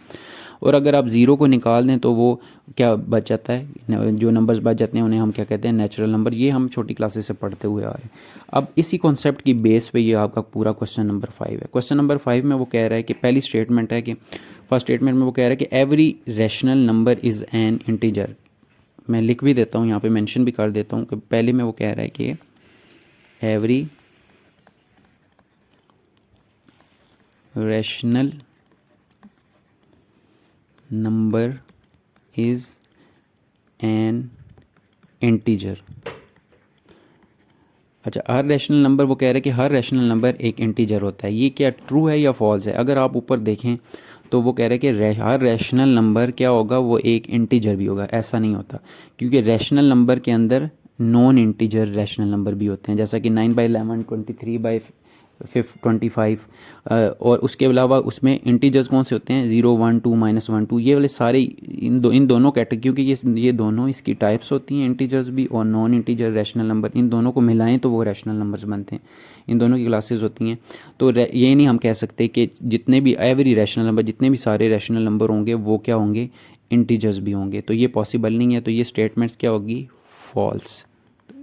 और अगर आप ज़ीरो को निकाल दें तो वो क्या बच जाता है, जो नंबर्स बच जाते हैं उन्हें हम क्या कहते हैं, नेचुरल नंबर। ये हम छोटी क्लासेस से पढ़ते हुए आ रहे हैं। अब इसी कॉन्सेप्ट की बेस पे ये आपका पूरा क्वेश्चन नंबर 5 है। क्वेश्चन नंबर 5 में वो कह रहा है कि पहली स्टेटमेंट है कि फर्स्ट स्टेटमेंट में वो कह रहा है कि every rational number is an integer. मैं लिख भी देता हूँ यहाँ पे, मेंशन भी कर देता हूँ कि पहले में वो कह रहा है कि every rational number is an integer. अच्छा, हर रैशनल नंबर, वो कह रहे हैं कि हर रैशनल नंबर एक इंटीजर होता है। ये क्या ट्रू है या फॉल्स है? अगर आप ऊपर देखें तो वो कह रहे हैं कि हर रैशनल नंबर क्या होगा, वो एक इंटीजर भी होगा। ऐसा नहीं होता, क्योंकि रैशनल नंबर के अंदर नॉन इंटीजर रैशनल नंबर भी होते हैं, जैसा कि 9/11, 23/25, और उसके अलावा उसमें इंटीजर्स कौन से होते हैं, 0, 1, 2, -1, 2, ये वाले सारे इन दोनों कैटेगरी, क्योंकि ये दोनों इसकी टाइप्स होती हैं, इंटीजर्स भी और नॉन इंटीजर रैशनल नंबर। इन दोनों को मिलाएं तो वो रैशनल नंबर्स बनते हैं। इन दोनों की क्लासेस होती हैं। तो ये नहीं हम कह सकते कि जितने भी एवरी रैशनल नंबर, जितने भी सारे रैशनल नंबर होंगे वो क्या होंगे, इंटीजर्स भी होंगे। तो ये पॉसिबल नहीं है। तो ये स्टेटमेंट्स क्या होगी, फॉल्स।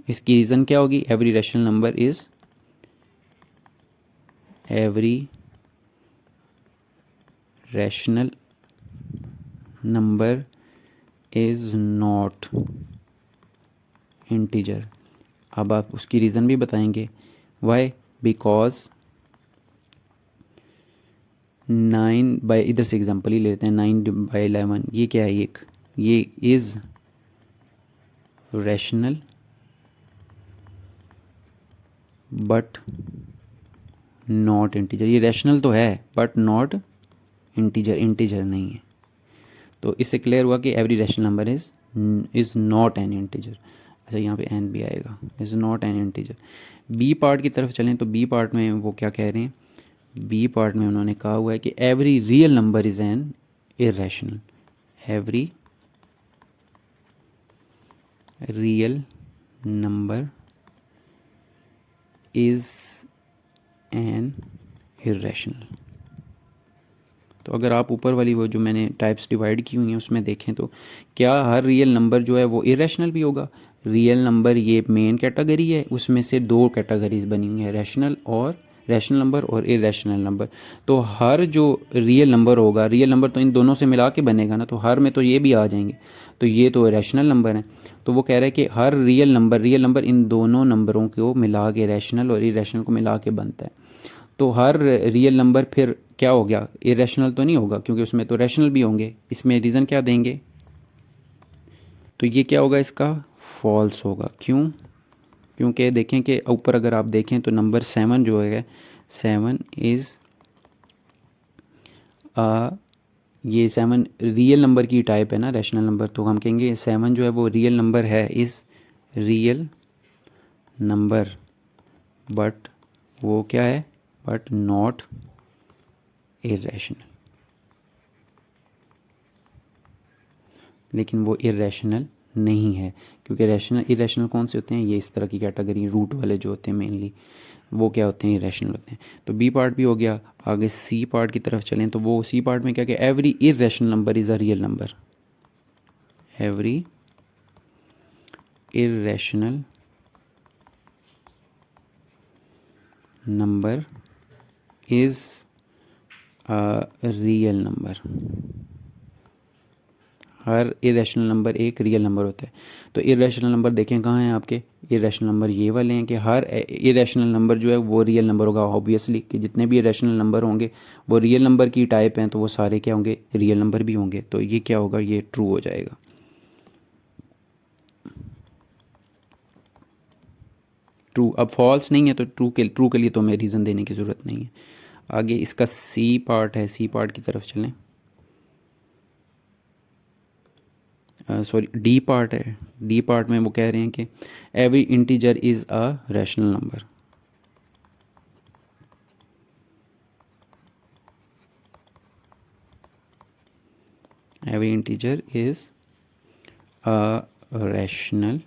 इसकी रीज़न क्या होगी, every rational number is every rational number is not integer। अब आप उसकी रीज़न भी बताएंगे, why, because 9 इधर से एग्जांपल ही लेते हैं, 9/11, ये क्या है, ये is rational but not integer. ये रैशनल तो है बट नॉट इंटीजर, इंटीजर नहीं है। तो इससे क्लियर हुआ कि every rational number is not an integer. अच्छा, यहाँ पे एन भी आएगा, is not an integer. B part की तरफ चलें तो बी पार्ट में वो क्या कह रहे हैं, बी पार्ट में उन्होंने कहा हुआ है कि every real number is an irrational. Every real number is an irrational. तो अगर आप ऊपर वाली वो जो मैंने टाइप्स डिवाइड की हुई हैं उसमें देखें तो क्या हर रियल नंबर जो है वो इरेशनल भी होगा? रियल नंबर ये मेन कैटेगरी है, उसमें से दो कैटेगरीज बनी हुई हैं, रैशनल नंबर और इरेशनल नंबर। तो हर जो रियल नंबर होगा, रियल नंबर तो इन दोनों से मिला के बनेगा ना, तो हर में तो ये भी आ जाएंगे, तो ये तो रैशनल नंबर है। तो वो कह रहा है कि हर रियल नंबर इन दोनों नंबरों को मिला के, रैशनल और इरेशनल को मिला के बनता है। तो हर रियल नंबर फिर क्या हो गया, इरेशनल तो नहीं होगा, क्योंकि उसमें तो रैशनल भी होंगे। इसमें रीज़न क्या देंगे, तो ये क्या होगा, इसका फॉल्स होगा। क्यों? क्योंकि देखें कि ऊपर अगर आप देखें तो नंबर 7 जो है, 7 इज़ ये 7 रियल नंबर की टाइप है ना, रैशनल नंबर, तो हम कहेंगे 7 जो है वो रियल नंबर है, इज़ रियल नंबर, बट वो क्या है, बट नॉट इरेशनल। लेकिन वो इरेशनल नहीं है, क्योंकि रैशनल इरेशनल कौन से होते हैं, ये इस तरह की कैटेगरी रूट वाले जो होते हैं मेनली, वो क्या होते हैं, इरेशनल होते हैं। तो बी पार्ट भी हो गया। आगे सी पार्ट की तरफ चलें तो वो सी पार्ट में क्या क्या, every irrational number is a real number. Every irrational number is a real number. Her irrational number एक रियल नंबर होता है। तो इरेशनल नंबर देखें कहाँ हैं आपके, इरेशनल नंबर ये वाले हैं कि हर इरेशनल नंबर जो है वो रियल नंबर होगा। ऑब्वियसली कि जितने भी इरेशनल नंबर होंगे वो रियल नंबर की टाइप हैं, तो वो सारे क्या होंगे, रियल नंबर भी होंगे। तो ये क्या होगा, ये ट्रू हो जाएगा। ट्रू, अब फॉल्स नहीं है तो ट्रू के लिए तो हमें रीज़न देने की ज़रूरत नहीं है। आगे इसका सी पार्ट है, सी पार्ट की तरफ चलें। सॉरी, डी पार्ट है। डी पार्ट में वो कह रहे हैं कि every integer is a rational number. Every integer is a rational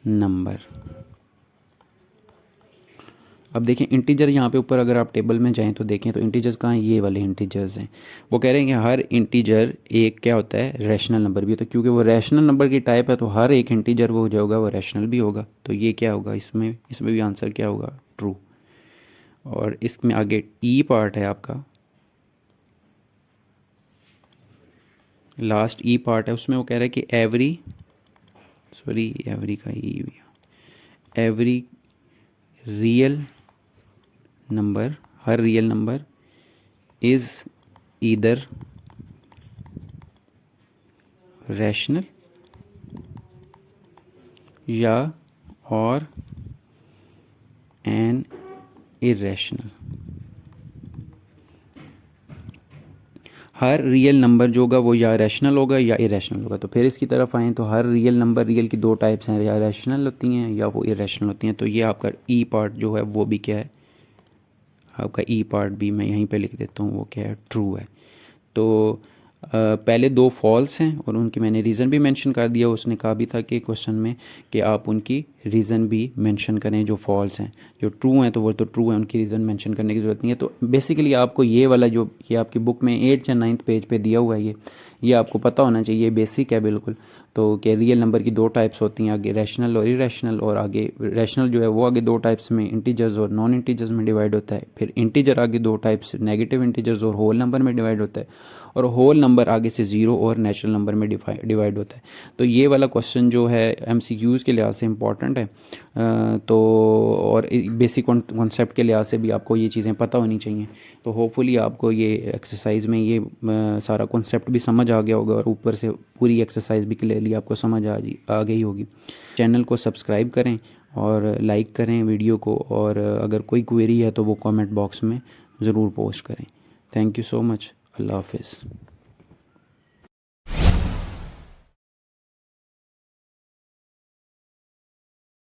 number. अब देखें इंटीजर यहाँ पे ऊपर अगर आप टेबल में जाएं तो देखें तो इंटीजर्स कहाँ हैं, ये वाले इंटीजर्स हैं। वो कह रहे हैं कि हर इंटीजर एक क्या होता है, रैशनल नंबर भी होता है। क्योंकि वो रैशनल नंबर की टाइप है तो हर एक इंटीजर वो जो होगा वो रैशनल भी होगा। तो ये क्या होगा, इसमें भी आंसर क्या होगा, ट्रू। और इसमें आगे ई पार्ट है आपका, लास्ट ई पार्ट है, उसमें वो कह रहा है कि एवरी का ई, एवरी रियल नंबर, हर real number is either rational या और एन इरेशनल। हर रियल नंबर जो होगा वो या रैशनल होगा या इरेशनल होगा। तो फिर इसकी तरफ आएँ तो हर रियल नंबर, रियल की दो टाइप्स हैं, या रैशनल होती हैं या वो इरेशनल होती हैं। तो ये आपका ई पार्ट जो है वो भी क्या है, आपका ई पार्ट भी मैं यहीं पे लिख देता हूँ, वो क्या है, ट्रू है। तो पहले दो फॉल्स हैं और उनकी मैंने रीज़न भी मेंशन कर दिया। उसने कहा भी था कि क्वेश्चन में कि आप उनकी रीज़न भी मेंशन करें, जो फॉल्स हैं। जो ट्रू हैं तो वो तो ट्रू हैं, उनकी रीज़न मेंशन करने की ज़रूरत नहीं है। तो बेसिकली आपको ये वाला जो ये आपकी बुक में 8th या 9th पेज पे दिया हुआ है, ये आपको पता होना चाहिए, बेसिक है बिल्कुल। तो कि रियल नंबर की दो टाइप्स होती हैं, आगे रैशनल और इरेशनल। और आगे रैशनल जो है वो आगे दो टाइप्स में, इंटीजर्स और नॉन इंटीजर्स में डिवाइड होता है। फिर इंटीजर आगे दो टाइप्स, नेगेटिव इंटीजर्स और होल नंबर में डिवाइड होता है। और होल नंबर आगे से ज़ीरो और नेचुरल नंबर में डिवाइड होता है। तो ये वाला क्वेश्चन जो है MCQs के लिहाज से इम्पॉर्टेंट है। तो और बेसिक कॉन्सेप्ट के लिहाज से भी आपको ये चीज़ें पता होनी चाहिए। तो होपफुली आपको ये एक्सरसाइज में ये सारा कॉन्सेप्ट भी समझ आ गया होगा और ऊपर से पूरी एक्सरसाइज भी क्लियरली आपको समझ आ गई होगी। चैनल को सब्सक्राइब करें और लाइक करें वीडियो को, और अगर कोई क्वेरी है तो वो कमेंट बॉक्स में ज़रूर पोस्ट करें। Thank you so much. अल्लाह हाफिज़।